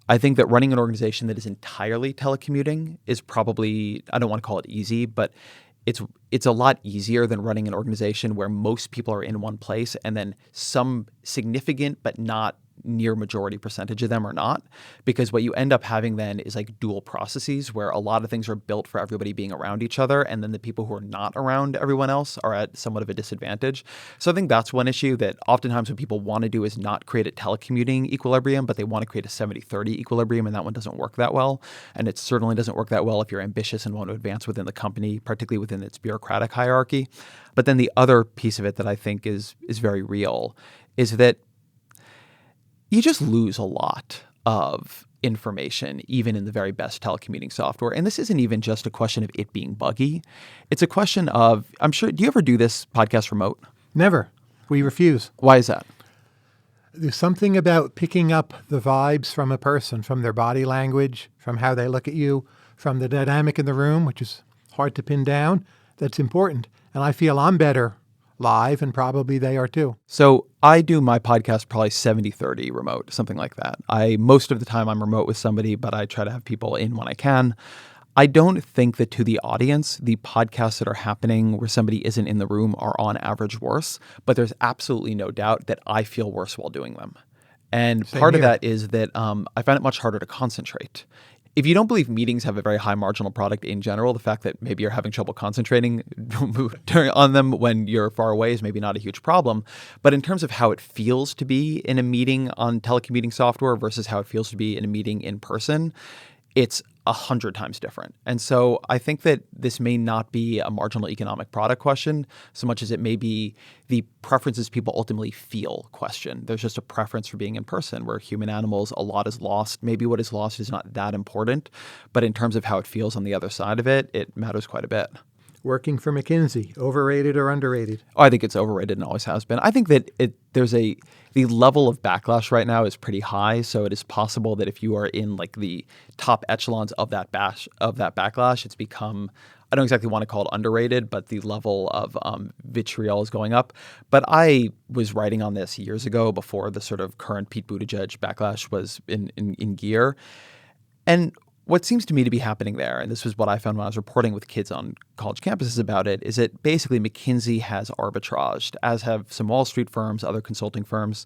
I think that running an organization that is entirely telecommuting is probably, I don't want to call it easy, but it's a lot easier than running an organization where most people are in one place and then some significant but not near majority percentage of them are not, because what you end up having then is like dual processes where a lot of things are built for everybody being around each other, and then the people who are not around everyone else are at somewhat of a disadvantage. So I think that's one issue that oftentimes what people want to do is not create a telecommuting equilibrium, but they want to create a 70-30 equilibrium, and that one doesn't work that well. And it certainly doesn't work that well if you're ambitious and want to advance within the company, particularly within its bureaucratic hierarchy. But then the other piece of it that I think is very real is that you just lose a lot of information, even in the very best telecommuting software. And this isn't even just a question of it being buggy. It's a question of, I'm sure, do you ever do this podcast remote? Never. We refuse. Why is that? There's something about picking up the vibes from a person, from their body language, from how they look at you, from the dynamic in the room, which is hard to pin down, that's important. And I feel I'm better live, and probably they are too. So I do my podcast probably 70-30 remote, something like that. Most of the time I'm remote with somebody, but I try to have people in when I can. I don't think that to the audience, the podcasts that are happening where somebody isn't in the room are on average worse, but there's absolutely no doubt that I feel worse while doing them. And Same part here. of that is that I find it much harder to concentrate. If you don't believe meetings have a very high marginal product in general, the fact that maybe you're having trouble concentrating on them when you're far away is maybe not a huge problem. But in terms of how it feels to be in a meeting on telecommuting software versus how it feels to be in a meeting in person, it's 100 times different. And so I think that this may not be a marginal economic product question so much as it may be the preferences people ultimately feel question. There's just a preference for being in person. Where human animals, a lot is lost. Maybe what is lost is not that important, but in terms of how it feels on the other side of it, it matters quite a bit. Working for McKinsey, overrated or underrated? Oh, I think it's overrated and always has been. I think that the level of backlash right now is pretty high. So it is possible that if you are in like the top echelons of that backlash, it's become, I don't exactly want to call it underrated, but the level of vitriol is going up. But I was writing on this years ago before the sort of current Pete Buttigieg backlash was in gear. And what seems to me to be happening there, and this was what I found when I was reporting with kids on college campuses about it, is that basically McKinsey has arbitraged, as have some Wall Street firms, other consulting firms,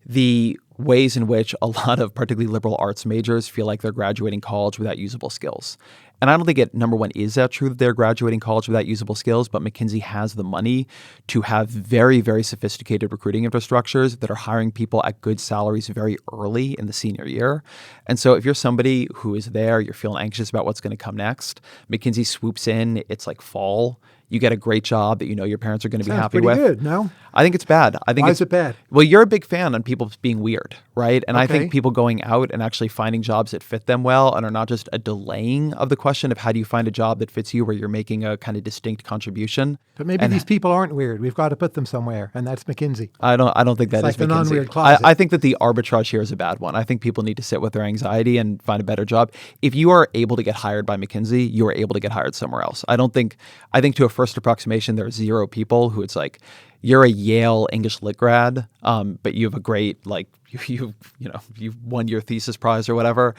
the ways in which a lot of particularly liberal arts majors feel like they're graduating college without usable skills. And I don't think number one, is that true that they're graduating college without usable skills, but McKinsey has the money to have very, very sophisticated recruiting infrastructures that are hiring people at good salaries very early in the senior year. And so if you're somebody who is there, you're feeling anxious about what's going to come next, McKinsey swoops in, it's like fall. You get a great job that you know your parents are going to be happy with. Sounds pretty good, no? I think it's bad. Why is it bad? Well, you're a big fan on people being weird, right? And I Okay. think people going out and actually finding jobs that fit them well and are not just a delaying of the question of how do you find a job that fits you where you're making a kind of distinct contribution. But maybe these people aren't weird. We've got to put them somewhere, and that's McKinsey. I don't think that It's is like the McKinsey. non-weird closet. I think that the arbitrage here is a bad one. I think people need to sit with their anxiety and find a better job. If you are able to get hired by McKinsey, you are able to get hired somewhere else. I think to a first approximation, there are zero people who it's like, you're a Yale English Lit grad, but you have a great, like, you've won your thesis prize or whatever,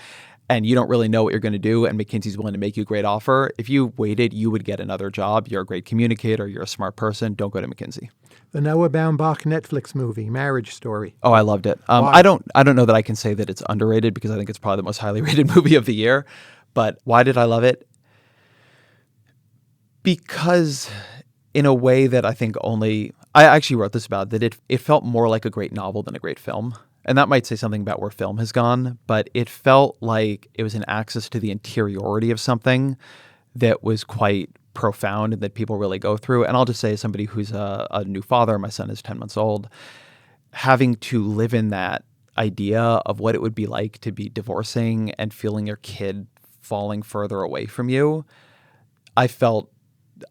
and you don't really know what you're going to do, and McKinsey's willing to make you a great offer. If you waited, you would get another job. You're a great communicator. You're a smart person. Don't go to McKinsey. The Noah Baumbach Netflix movie, Marriage Story. Oh, I loved it. Why? I don't know that I can say that it's underrated because I think it's probably the most highly rated movie of the year. But why did I love it? Because in a way that I think I actually wrote this about, that it felt more like a great novel than a great film. And that might say something about where film has gone, but it felt like it was an access to the interiority of something that was quite profound and that people really go through. And I'll just say, as somebody who's a new father, my son is 10 months old, having to live in that idea of what it would be like to be divorcing and feeling your kid falling further away from you, I felt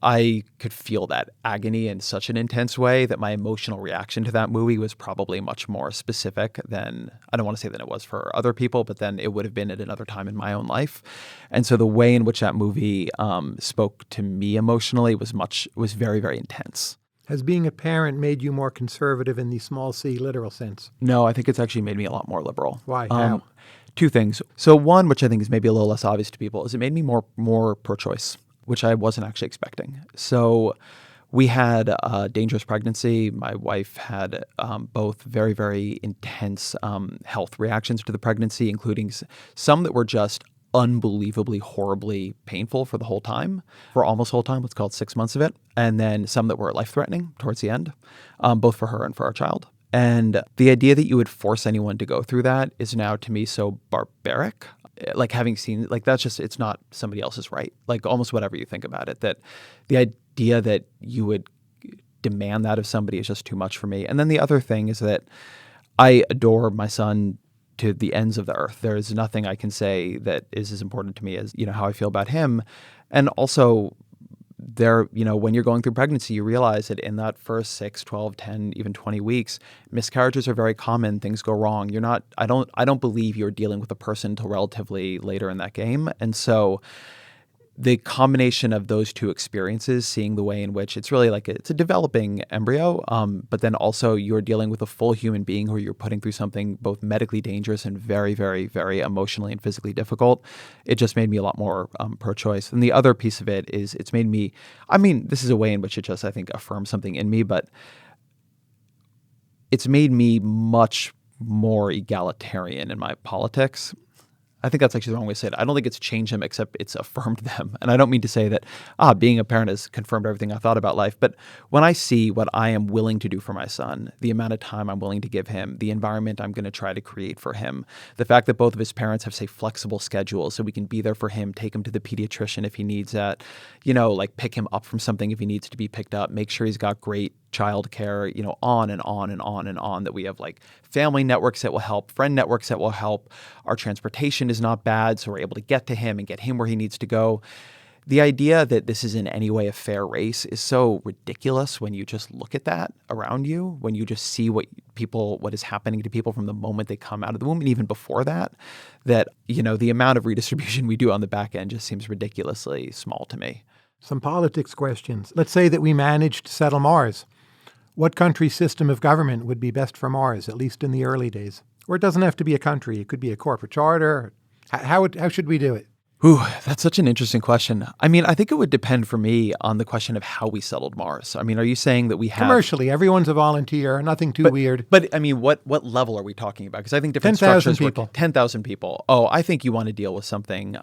I could feel that agony in such an intense way that my emotional reaction to that movie was probably much more specific than, I don't want to say than it was for other people, but then it would have been at another time in my own life. And so the way in which that movie spoke to me emotionally was very, very intense. Has being a parent made you more conservative in the small c literal sense? No, I think it's actually made me a lot more liberal. Why? How? Two things. So one, which I think is maybe a little less obvious to people, is it made me more pro-choice, which I wasn't actually expecting. So we had a dangerous pregnancy. My wife had both very, very intense health reactions to the pregnancy, including some that were just unbelievably, horribly painful for the whole time, for almost the whole time, let's call it 6 months of it. And then some that were life-threatening towards the end, both for her and for our child. And the idea that you would force anyone to go through that is now to me so barbaric. Like having seen, like that's just, it's not somebody else's right. Like almost whatever you think about it, that the idea that you would demand that of somebody is just too much for me. And then the other thing is that I adore my son to the ends of the earth. There is nothing I can say that is as important to me as, how I feel about him. And also when you're going through pregnancy, you realize that in that first 6, 12, 10, even 20 weeks, miscarriages are very common. Things go wrong. I don't believe you're dealing with a person until relatively later in that game. And so the combination of those two experiences, seeing the way in which it's really like it's a developing embryo, but then also you're dealing with a full human being who you're putting through something both medically dangerous and very, very, very emotionally and physically difficult. It just made me a lot more pro-choice. And the other piece of it is it's made me, this is a way in which it just, I think, affirms something in me, but it's made me much more egalitarian in my politics. I think that's actually the wrong way to say it. I don't think it's changed them, except it's affirmed them. And I don't mean to say that, being a parent has confirmed everything I thought about life. But when I see what I am willing to do for my son, the amount of time I'm willing to give him, the environment I'm going to try to create for him, the fact that both of his parents have, say, flexible schedules so we can be there for him, take him to the pediatrician if he needs that, like pick him up from something if he needs to be picked up, make sure he's got great childcare, on and on and on and on, that we have like family networks that will help, friend networks that will help. Our transportation is not bad, so we're able to get to him and get him where he needs to go. The idea that this is in any way a fair race is so ridiculous when you just look at that around you, when you just see what is happening to people from the moment they come out of the womb, and even before that, the amount of redistribution we do on the back end just seems ridiculously small to me. Some politics questions. Let's say that we managed to settle Mars. What country's system of government would be best for Mars, at least in the early days? Or it doesn't have to be a country. It could be a corporate charter. How should we do it? Ooh, that's such an interesting question. I mean, I think it would depend for me on the question of how we settled Mars. I mean, are you saying that we have Commercially, everyone's a volunteer, nothing too weird. But I mean, what level are we talking about? Because I think different 10,000 structures people. work. 10,000 people. Oh, I think you want to deal with something.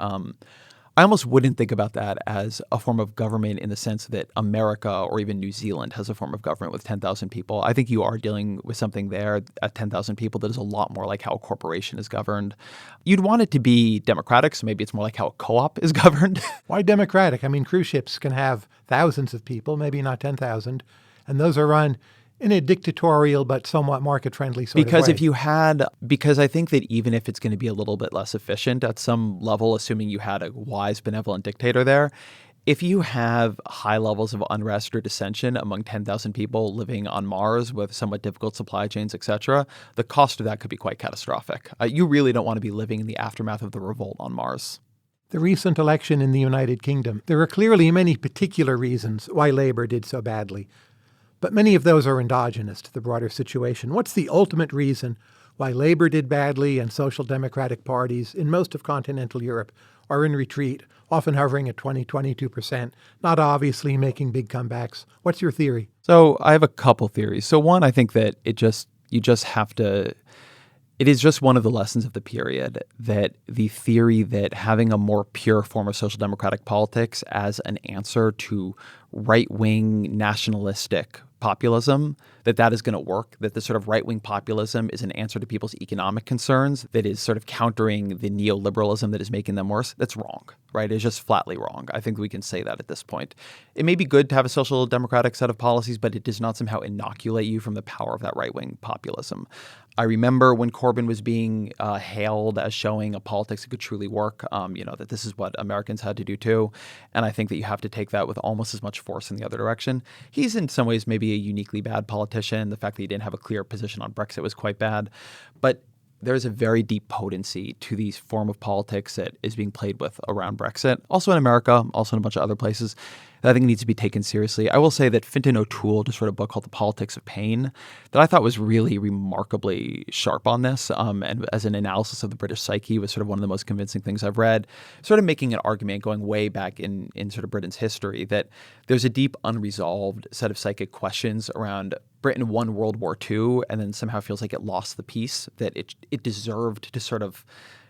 I almost wouldn't think about that as a form of government in the sense that America or even New Zealand has a form of government with 10,000 people. I think you are dealing with something there at 10,000 people that is a lot more like how a corporation is governed. You'd want it to be democratic, so maybe it's more like how a co-op is governed. Why democratic? I mean, cruise ships can have thousands of people, maybe not 10,000, and those are run in a dictatorial but somewhat market-friendly sort of way. Because I think that even if it's going to be a little bit less efficient at some level, assuming you had a wise, benevolent dictator there, if you have high levels of unrest or dissension among 10,000 people living on Mars with somewhat difficult supply chains, et cetera, the cost of that could be quite catastrophic. You really don't want to be living in the aftermath of the revolt on Mars. The recent election in the United Kingdom, there are clearly many particular reasons why Labour did so badly. But many of those are endogenous to the broader situation. What's the ultimate reason why Labour did badly and social democratic parties in most of continental Europe are in retreat, often hovering at 22%, not obviously making big comebacks? What's your theory? So I have a couple theories. So one, I think that it is just one of the lessons of the period that the theory that having a more pure form of social democratic politics as an answer to right-wing nationalistic populism, that is going to work, that the sort of right-wing populism is an answer to people's economic concerns, that is sort of countering the neoliberalism that is making them worse. That's wrong, right? It's just flatly wrong. I think we can say that at this point. It may be good to have a social democratic set of policies, but it does not somehow inoculate you from the power of that right-wing populism. I remember when Corbyn was being hailed as showing a politics that could truly work, that this is what Americans had to do too. And I think that you have to take that with almost as much force in the other direction. He's in some ways maybe a uniquely bad politician. The fact that he didn't have a clear position on Brexit was quite bad. But there's a very deep potency to the form of politics that is being played with around Brexit, also in America, also in a bunch of other places, that I think needs to be taken seriously. I will say that Fintan O'Toole just wrote a book called The Politics of Pain that I thought was really remarkably sharp on this, and as an analysis of the British psyche was sort of one of the most convincing things I've read, sort of making an argument going way back in sort of Britain's history that there's a deep unresolved set of psychic questions around Britain won World War II and then somehow feels like it lost the peace, that it deserved to sort of,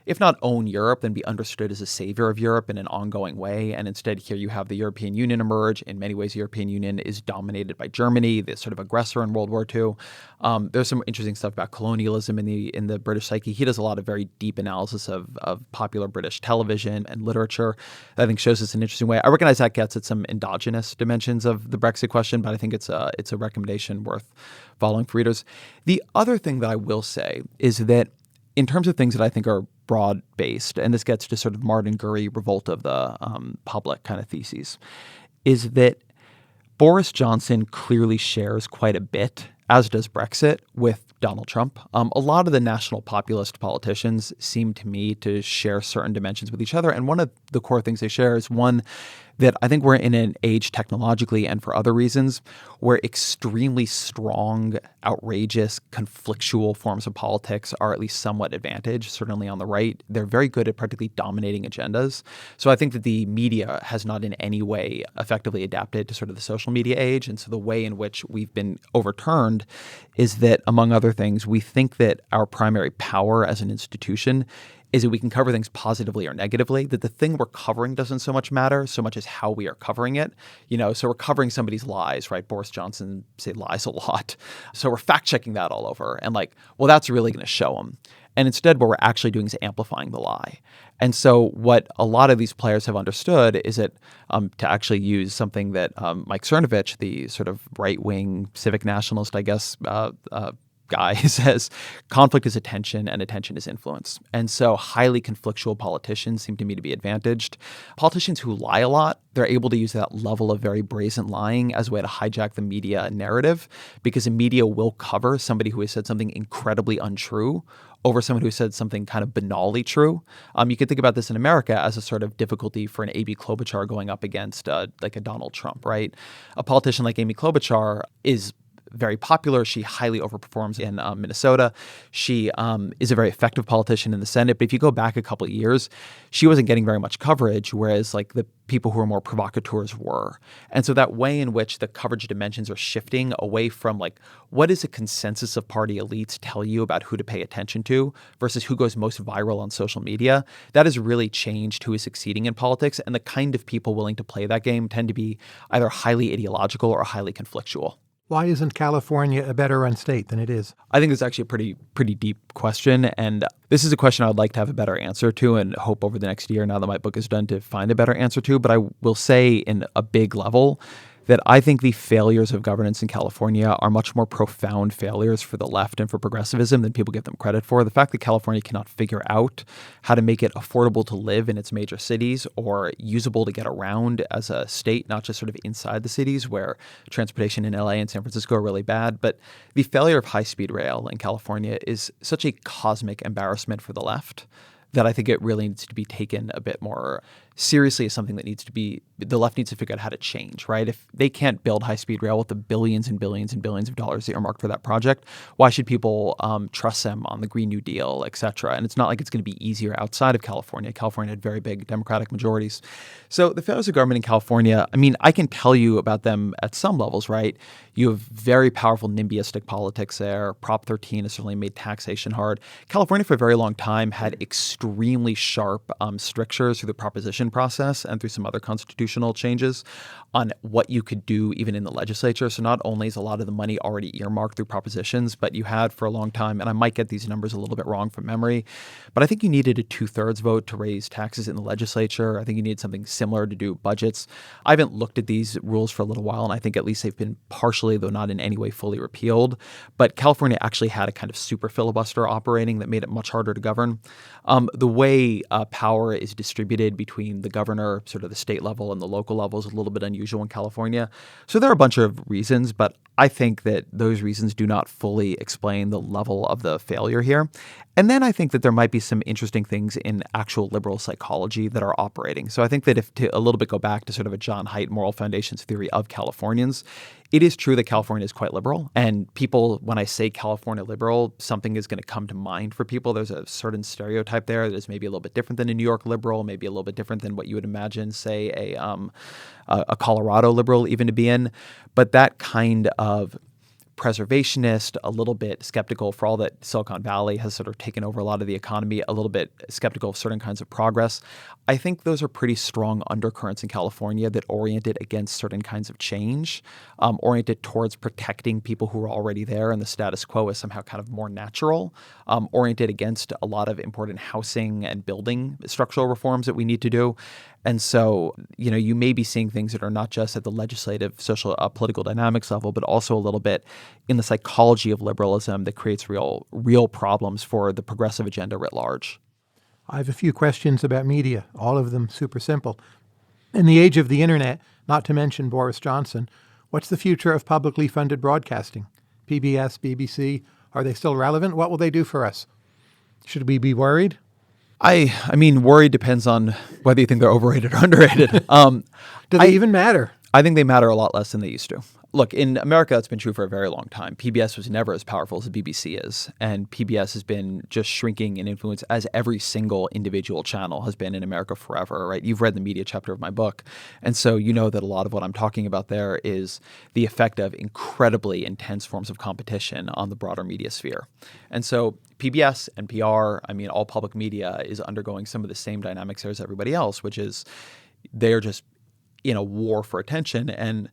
if not own Europe, then be understood as a savior of Europe in an ongoing way. And instead, here you have the European Union emerge. In many ways, the European Union is dominated by Germany, the sort of aggressor in World War II. There's some interesting stuff about colonialism in the British psyche. He does a lot of very deep analysis of popular British television and literature that I think shows us an interesting way. I recognize that gets at some endogenous dimensions of the Brexit question, but I think it's a recommendation worth following for readers. The other thing that I will say is that in terms of things that I think are broad-based, and this gets to sort of Martin Gurry revolt of the public kind of theses, is that Boris Johnson clearly shares quite a bit, as does Brexit, with Donald Trump. A lot of the national populist politicians seem to me to share certain dimensions with each other. And one of the core things they share is one that I think we're in an age technologically and for other reasons where extremely strong, outrageous, conflictual forms of politics are at least somewhat advantaged, certainly on the right. They're very good at practically dominating agendas. So I think that the media has not in any way effectively adapted to sort of the social media age. And so the way in which we've been overturned is that, among other things, we think that our primary power as an institution is that we can cover things positively or negatively, that the thing we're covering doesn't so much matter so much as how we are covering it. So we're covering somebody's lies, right? Boris Johnson say lies a lot. So we're fact checking that all over and that's really going to show them. And instead, what we're actually doing is amplifying the lie. And so what a lot of these players have understood is that to actually use something that Mike Cernovich, the sort of right-wing civic nationalist, I guess, guy says, conflict is attention and attention is influence. And so highly conflictual politicians seem to me to be advantaged. Politicians who lie a lot, they're able to use that level of very brazen lying as a way to hijack the media narrative, because the media will cover somebody who has said something incredibly untrue over someone who said something kind of banally true. You could think about this in America as a sort of difficulty for an Amy Klobuchar going up against like a Donald Trump, right? A politician like Amy Klobuchar is very popular. She highly overperforms in Minnesota. She is a very effective politician in the Senate. But if you go back a couple of years, she wasn't getting very much coverage, whereas like the people who are more provocateurs were. And so that way in which the coverage dimensions are shifting away from like, what does a consensus of party elites tell you about who to pay attention to versus who goes most viral on social media, that has really changed who is succeeding in politics. And the kind of people willing to play that game tend to be either highly ideological or highly conflictual. Why isn't California a better run state than it is? I think it's actually a pretty deep question. And this is a question I would like to have a better answer to and hope over the next year, now that my book is done, to find a better answer to. But I will say in a big level that I think the failures of governance in California are much more profound failures for the left and for progressivism than people give them credit for. The fact that California cannot figure out how to make it affordable to live in its major cities or usable to get around as a state, not just sort of inside the cities where transportation in LA and San Francisco are really bad. But the failure of high-speed rail in California is such a cosmic embarrassment for the left that I think it really needs to be taken a bit more seriously as something that the left needs to figure out how to change, right? If they can't build high-speed rail with the billions and billions and billions of dollars earmarked for that project, why should people trust them on the Green New Deal, et cetera? And it's not like it's going to be easier outside of California. California had very big Democratic majorities. So the failures of government in California, I mean, I can tell you about them at some levels, right? You have very powerful NIMBYistic politics there. Prop 13 has certainly made taxation hard. California for a very long time had extremely sharp strictures through the proposition process and through some other constitutional changes on what you could do even in the legislature. So not only is a lot of the money already earmarked through propositions, but you had for a long time, and I might get these numbers a little bit wrong from memory, but I think you needed a 2/3 vote to raise taxes in the legislature. I think you needed something similar to do budgets. I haven't looked at these rules for a little while, and I think at least they've been partially, though not in any way fully repealed. But California actually had a kind of super filibuster operating that made it much harder to govern. The way power is distributed between the governor, sort of the state level, and the local level is a little bit unusual in California. So there are a bunch of reasons, but I think that those reasons do not fully explain the level of the failure here. And then I think that there might be some interesting things in actual liberal psychology that are operating. So I think that if to a little bit go back to sort of a John Haidt moral foundations theory of Californians, it is true that California is quite liberal. And people, when I say California liberal, something is going to come to mind for people. There's a certain stereotype there that is maybe a little bit different than a New York liberal, maybe a little bit different than what you would imagine, say, a Colorado liberal even to be in. But that kind of preservationist, a little bit skeptical for all that Silicon Valley has sort of taken over a lot of the economy, a little bit skeptical of certain kinds of progress. I think those are pretty strong undercurrents in California that oriented against certain kinds of change, oriented towards protecting people who are already there and the status quo is somehow kind of more natural, oriented against a lot of important housing and building structural reforms that we need to do. And so, you know, you may be seeing things that are not just at the legislative, social, political dynamics level, but also a little bit in the psychology of liberalism that creates real problems for the progressive agenda writ large. I have a few questions about media, all of them super simple. In the age of the internet, not to mention Boris Johnson, what's the future of publicly funded broadcasting? PBS, BBC, are they still relevant? What will they do for us? Should we be worried? I mean, worry depends on whether you think they're overrated or underrated. Do they even matter? I think they matter a lot less than they used to. Look, in America, that's been true for a very long time. PBS was never as powerful as the BBC is. And PBS has been just shrinking in influence as every single individual channel has been in America forever, right? You've read the media chapter of my book. And so you know that a lot of what I'm talking about there is the effect of incredibly intense forms of competition on the broader media sphere. And so PBS, NPR, I mean, all public media is undergoing some of the same dynamics as everybody else, which is they're just in a war for attention. And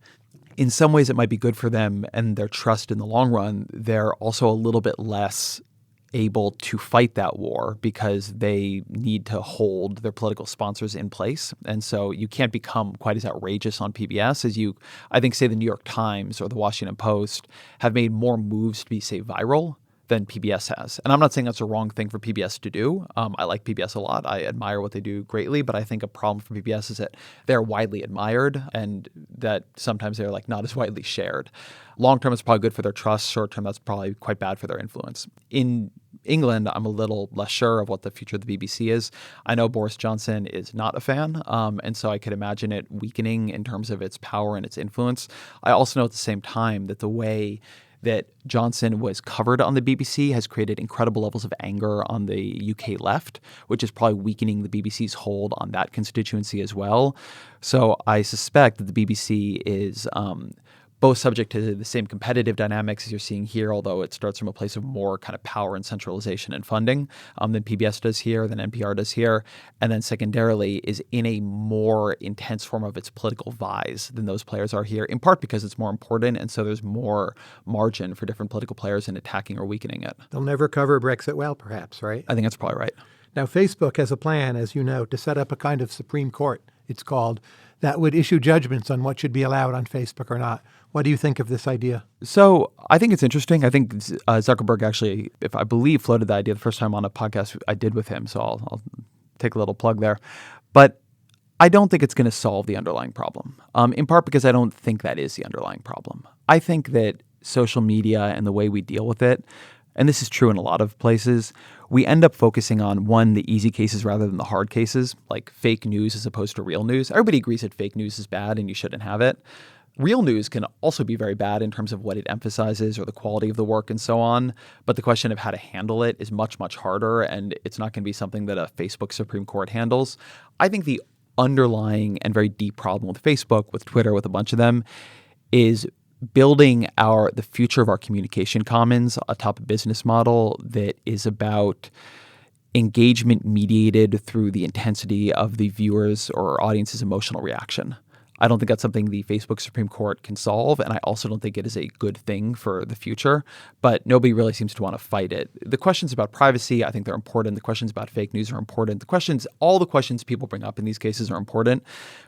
in some ways, it might be good for them and their trust in the long run. They're also a little bit less able to fight that war because they need to hold their political sponsors in place. And so you can't become quite as outrageous on PBS as you, I think, say the New York Times or the Washington Post have made more moves to be, say, viral than PBS has. And I'm not saying that's a wrong thing for PBS to do. I like PBS a lot. I admire what they do greatly, but I think a problem for PBS is that they're widely admired and that sometimes they're like not as widely shared. Long term, it's probably good for their trust. Short term, that's probably quite bad for their influence. In England, I'm a little less sure of what the future of the BBC is. I know Boris Johnson is not a fan, and so I could imagine it weakening in terms of its power and its influence. I also know at the same time that the way that Johnson was covered on the BBC has created incredible levels of anger on the UK left, which is probably weakening the BBC's hold on that constituency as well. So I suspect that the BBC is both subject to the same competitive dynamics as you're seeing here, although it starts from a place of more kind of power and centralization and funding than PBS does here, than NPR does here. And then secondarily is in a more intense form of its political vise than those players are here, in part because it's more important. And so there's more margin for different political players in attacking or weakening it. They'll never cover Brexit well, perhaps, right? I think that's probably right. Now, Facebook has a plan, as you know, to set up a kind of Supreme Court, it's called, that would issue judgments on what should be allowed on Facebook or not. What do you think of this idea? So I think it's interesting. I think Zuckerberg actually, if I believe, floated the idea the first time on a podcast I did with him. So I'll take a little plug there. But I don't think it's going to solve the underlying problem, in part because I don't think that is the underlying problem. I think that social media and the way we deal with it, and this is true in a lot of places, we end up focusing on, one, the easy cases rather than the hard cases, like fake news as opposed to real news. Everybody agrees that fake news is bad and you shouldn't have it. Real news can also be very bad in terms of what it emphasizes or the quality of the work and so on. But the question of how to handle it is much, much harder, and it's not going to be something that a Facebook Supreme Court handles. I think the underlying and very deep problem with Facebook, with Twitter, with a bunch of them, is building the future of our communication commons atop a business model that is about engagement mediated through the intensity of the viewer's or audience's emotional reaction. I don't think that's something the Facebook Supreme Court can solve, and I also don't think it is a good thing for the future, but nobody really seems to want to fight it. The questions about privacy, I think they're important. The questions about fake news are important. All the questions people bring up in these cases are important,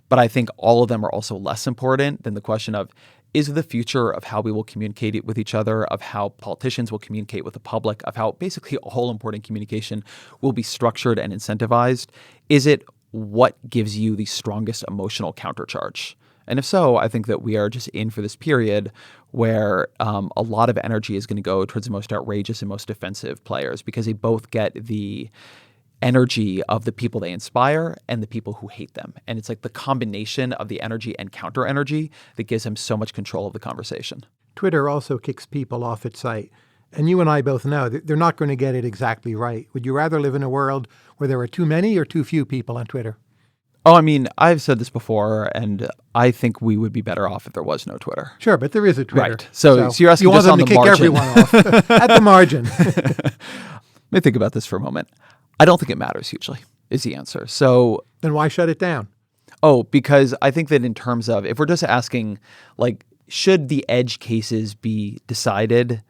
but I think all of them are also less important than the question of, is the future of how we will communicate with each other, of how politicians will communicate with the public, of how basically all important communication will be structured and incentivized, is it what gives you the strongest emotional countercharge? And if so, I think that we are just in for this period where a lot of energy is going to go towards the most outrageous and most offensive players, because they both get the energy of the people they inspire and the people who hate them. And it's like the combination of the energy and counter energy that gives them so much control of the conversation. Twitter also kicks people off its site. And you and I both know that they're not going to get it exactly right. Would you rather live in a world where there are too many or too few people on Twitter? Oh, I mean, I've said this before, and I think we would be better off if there was no Twitter. Sure, but there is a Twitter. Right. So you're asking just on the margin. You want them to kick everyone off at the margin. Let me think about this for a moment. I don't think it matters hugely, is the answer. So then why shut it down? Oh, because I think that in terms of, if we're just asking, like, should the edge cases be decided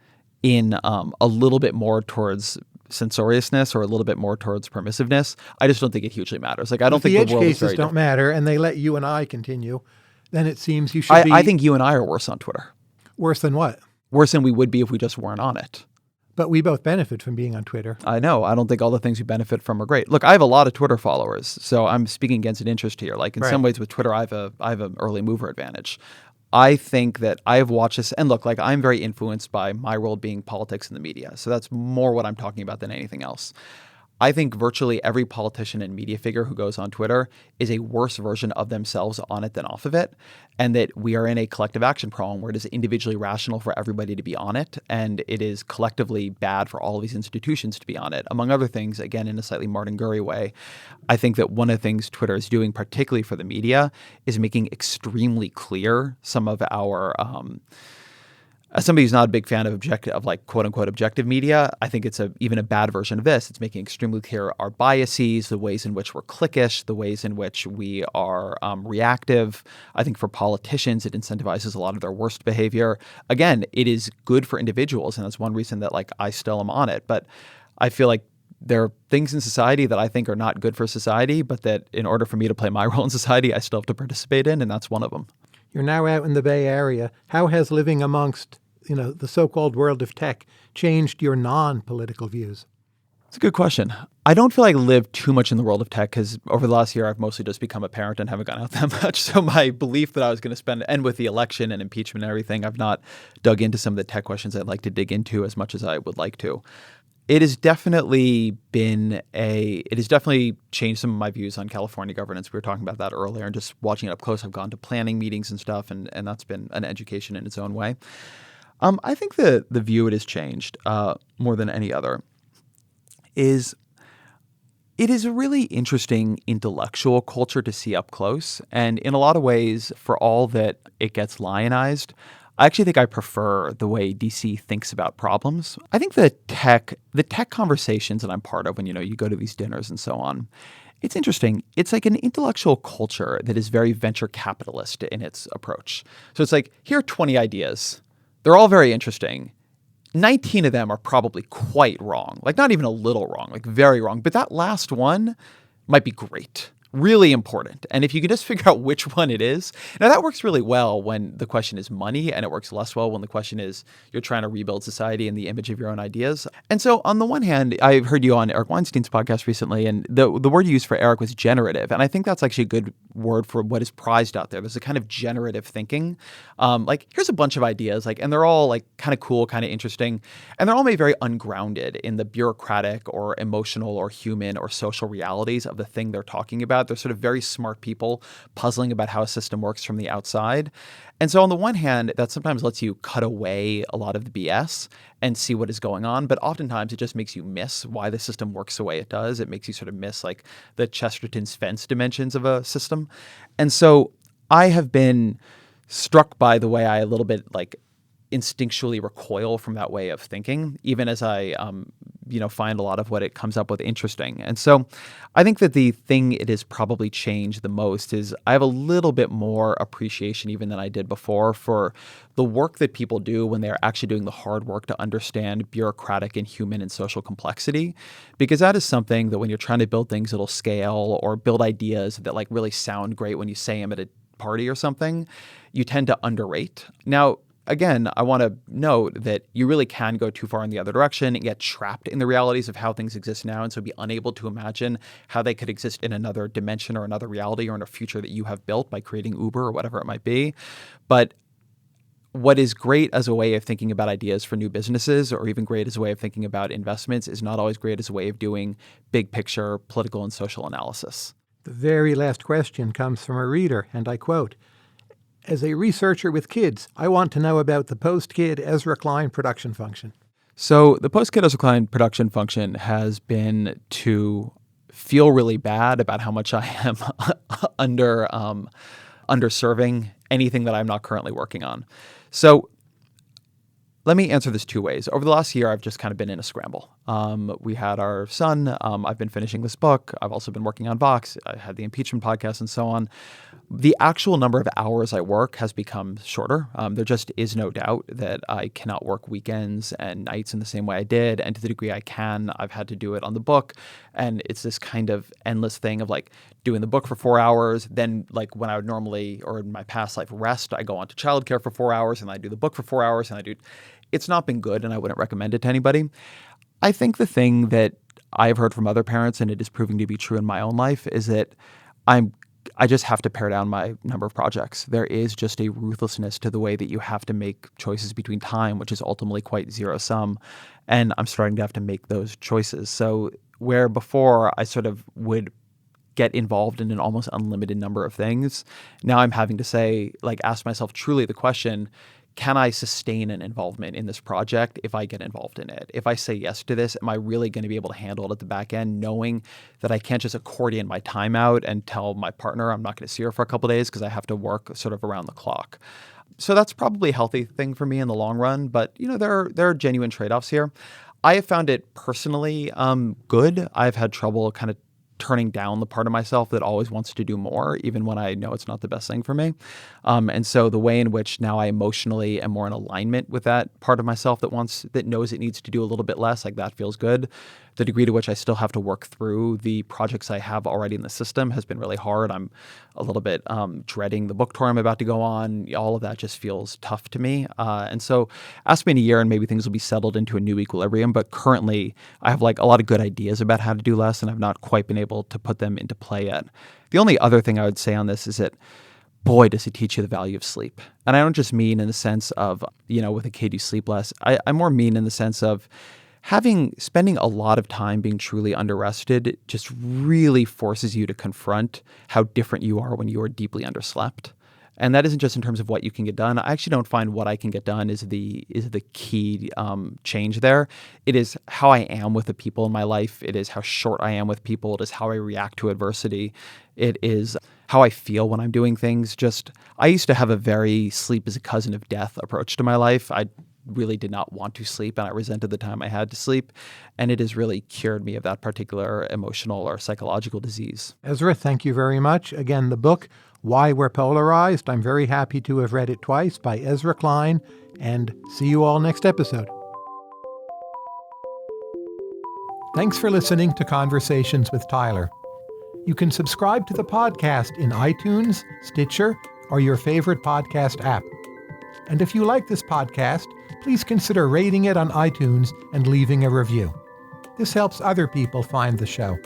in a little bit more towards censoriousness or a little bit more towards permissiveness, I just don't think it hugely matters. Like, I don't think the world is very different. If the edge cases don't matter and they let you and I continue, then it seems you should be... I think you and I are worse on Twitter. Worse than what? Worse than we would be if we just weren't on it. But we both benefit from being on Twitter. I know. I don't think all the things we benefit from are great. Look, I have a lot of Twitter followers, so I'm speaking against an interest here. Like, in some ways with Twitter, I have an early mover advantage. I think that I have watched this, and look, like, I'm very influenced by my world being politics and the media. So that's more what I'm talking about than anything else. I think virtually every politician and media figure who goes on Twitter is a worse version of themselves on it than off of it, and that we are in a collective action problem where it is individually rational for everybody to be on it, and it is collectively bad for all of these institutions to be on it. Among other things, again, in a slightly Martin Gurry way, I think that one of the things Twitter is doing, particularly for the media, is making extremely clear some of our as somebody who's not a big fan of quote unquote objective media, I think it's even a bad version of this. It's making extremely clear our biases, the ways in which we're cliquish, the ways in which we are reactive. I think for politicians, it incentivizes a lot of their worst behavior. Again, it is good for individuals, and that's one reason that, like, I still am on it. But I feel like there are things in society that I think are not good for society, but that in order for me to play my role in society, I still have to participate in, and that's one of them. You're now out in the Bay Area. How has living amongst, the so-called world of tech changed your non-political views? It's a good question. I don't feel like I live too much in the world of tech because over the last year, I've mostly just become a parent and haven't gone out that much. So my belief that I was going to and with the election and impeachment and everything, I've not dug into some of the tech questions I'd like to dig into as much as I would like to. It has definitely changed some of my views on California governance. We were talking about that earlier, and just watching it up close. I've gone to planning meetings and stuff, and that's been an education in its own way. I think the view it has changed more than any other is it is a really interesting intellectual culture to see up close. And in a lot of ways, for all that it gets lionized, I actually think I prefer the way DC thinks about problems. I think the tech conversations that I'm part of when, you go to these dinners and so on, it's interesting. It's like an intellectual culture that is very venture capitalist in its approach. So it's like, here are 20 ideas. They're all very interesting. 19 of them are probably quite wrong, like not even a little wrong, like very wrong. But that last one might be great, really important. And if you can just figure out which one it is, now that works really well when the question is money, and it works less well when the question is you're trying to rebuild society in the image of your own ideas. And so on the one hand, I heard you on Eric Weinstein's podcast recently, and the word you used for Eric was generative. And I think that's actually a good word for what is prized out there. There's a kind of generative thinking. Like, here's a bunch of ideas, and they're all kind of cool, kind of interesting, and they're all made very ungrounded in the bureaucratic or emotional or human or social realities of the thing they're talking about. They're sort of very smart people puzzling about how a system works from the outside. And so on the one hand, that sometimes lets you cut away a lot of the BS and see what is going on. But oftentimes it just makes you miss why the system works the way it does. It makes you sort of miss the Chesterton's fence dimensions of a system. And so I have been struck by the way I a little bit instinctually recoil from that way of thinking, even as I, find a lot of what it comes up with interesting. And so I think that the thing it has probably changed the most is I have a little bit more appreciation even than I did before for the work that people do when they're actually doing the hard work to understand bureaucratic and human and social complexity, because that is something that when you're trying to build things that'll scale or build ideas that really sound great when you say them at a party or something, you tend to underrate. Now, again, I want to note that you really can go too far in the other direction and get trapped in the realities of how things exist now, and so be unable to imagine how they could exist in another dimension or another reality or in a future that you have built by creating Uber or whatever it might be. But what is great as a way of thinking about ideas for new businesses, or even great as a way of thinking about investments, is not always great as a way of doing big picture political and social analysis. The very last question comes from a reader, and I quote, "As a researcher with kids, I want to know about the post-kid Ezra Klein production function." So the post-kid Ezra Klein production function has been to feel really bad about how much I am underserving anything that I'm not currently working on. So let me answer this two ways. Over the last year, I've just kind of been in a scramble. We had our son. I've been finishing this book. I've also been working on Vox. I had the impeachment podcast and so on. The actual number of hours I work has become shorter. There just is no doubt that I cannot work weekends and nights in the same way I did. And to the degree I can, I've had to do it on the book. And it's this kind of endless thing of doing the book for 4 hours. Then when I would normally, or in my past life, rest, I go on to childcare for 4 hours, and I do the book for 4 hours, and it's not been good, and I wouldn't recommend it to anybody. I think the thing that I've heard from other parents, and it is proving to be true in my own life, is that I just have to pare down my number of projects. There is just a ruthlessness to the way that you have to make choices between time, which is ultimately quite zero sum. And I'm starting to have to make those choices. So where before I sort of would get involved in an almost unlimited number of things, now I'm having to say, ask myself truly the question, can I sustain an involvement in this project if I get involved in it? If I say yes to this, am I really going to be able to handle it at the back end, knowing that I can't just accordion my time out and tell my partner I'm not going to see her for a couple of days because I have to work sort of around the clock? So that's probably a healthy thing for me in the long run. But, there are genuine trade-offs here. I have found it personally good. I've had trouble kind of turning down the part of myself that always wants to do more, even when I know it's not the best thing for me. And so the way in which now I emotionally am more in alignment with that part of myself that knows it needs to do a little bit less, that feels good. The degree to which I still have to work through the projects I have already in the system has been really hard. I'm a little bit dreading the book tour I'm about to go on. All of that just feels tough to me. And so ask me in a year and maybe things will be settled into a new equilibrium. But currently I have a lot of good ideas about how to do less, and I've not quite been able to put them into play yet. The only other thing I would say on this is that, boy, does it teach you the value of sleep. And I don't just mean in the sense of, with a kid you sleep less. I more mean in the sense of spending a lot of time being truly underrested just really forces you to confront how different you are when you are deeply underslept. And that isn't just in terms of what you can get done. I actually don't find what I can get done is the key change there. It is how I am with the people in my life. It is how short I am with people. It is how I react to adversity. It is how I feel when I'm doing things. I used to have a very sleep is a cousin of death approach to my life. I really did not want to sleep, and I resented the time I had to sleep. And it has really cured me of that particular emotional or psychological disease. Ezra, thank you very much. Again, the book, Why We're Polarized. I'm very happy to have read it twice, by Ezra Klein, and see you all next episode. Thanks for listening to Conversations with Tyler. You can subscribe to the podcast in iTunes, Stitcher, or your favorite podcast app. And if you like this podcast, please consider rating it on iTunes and leaving a review. This helps other people find the show.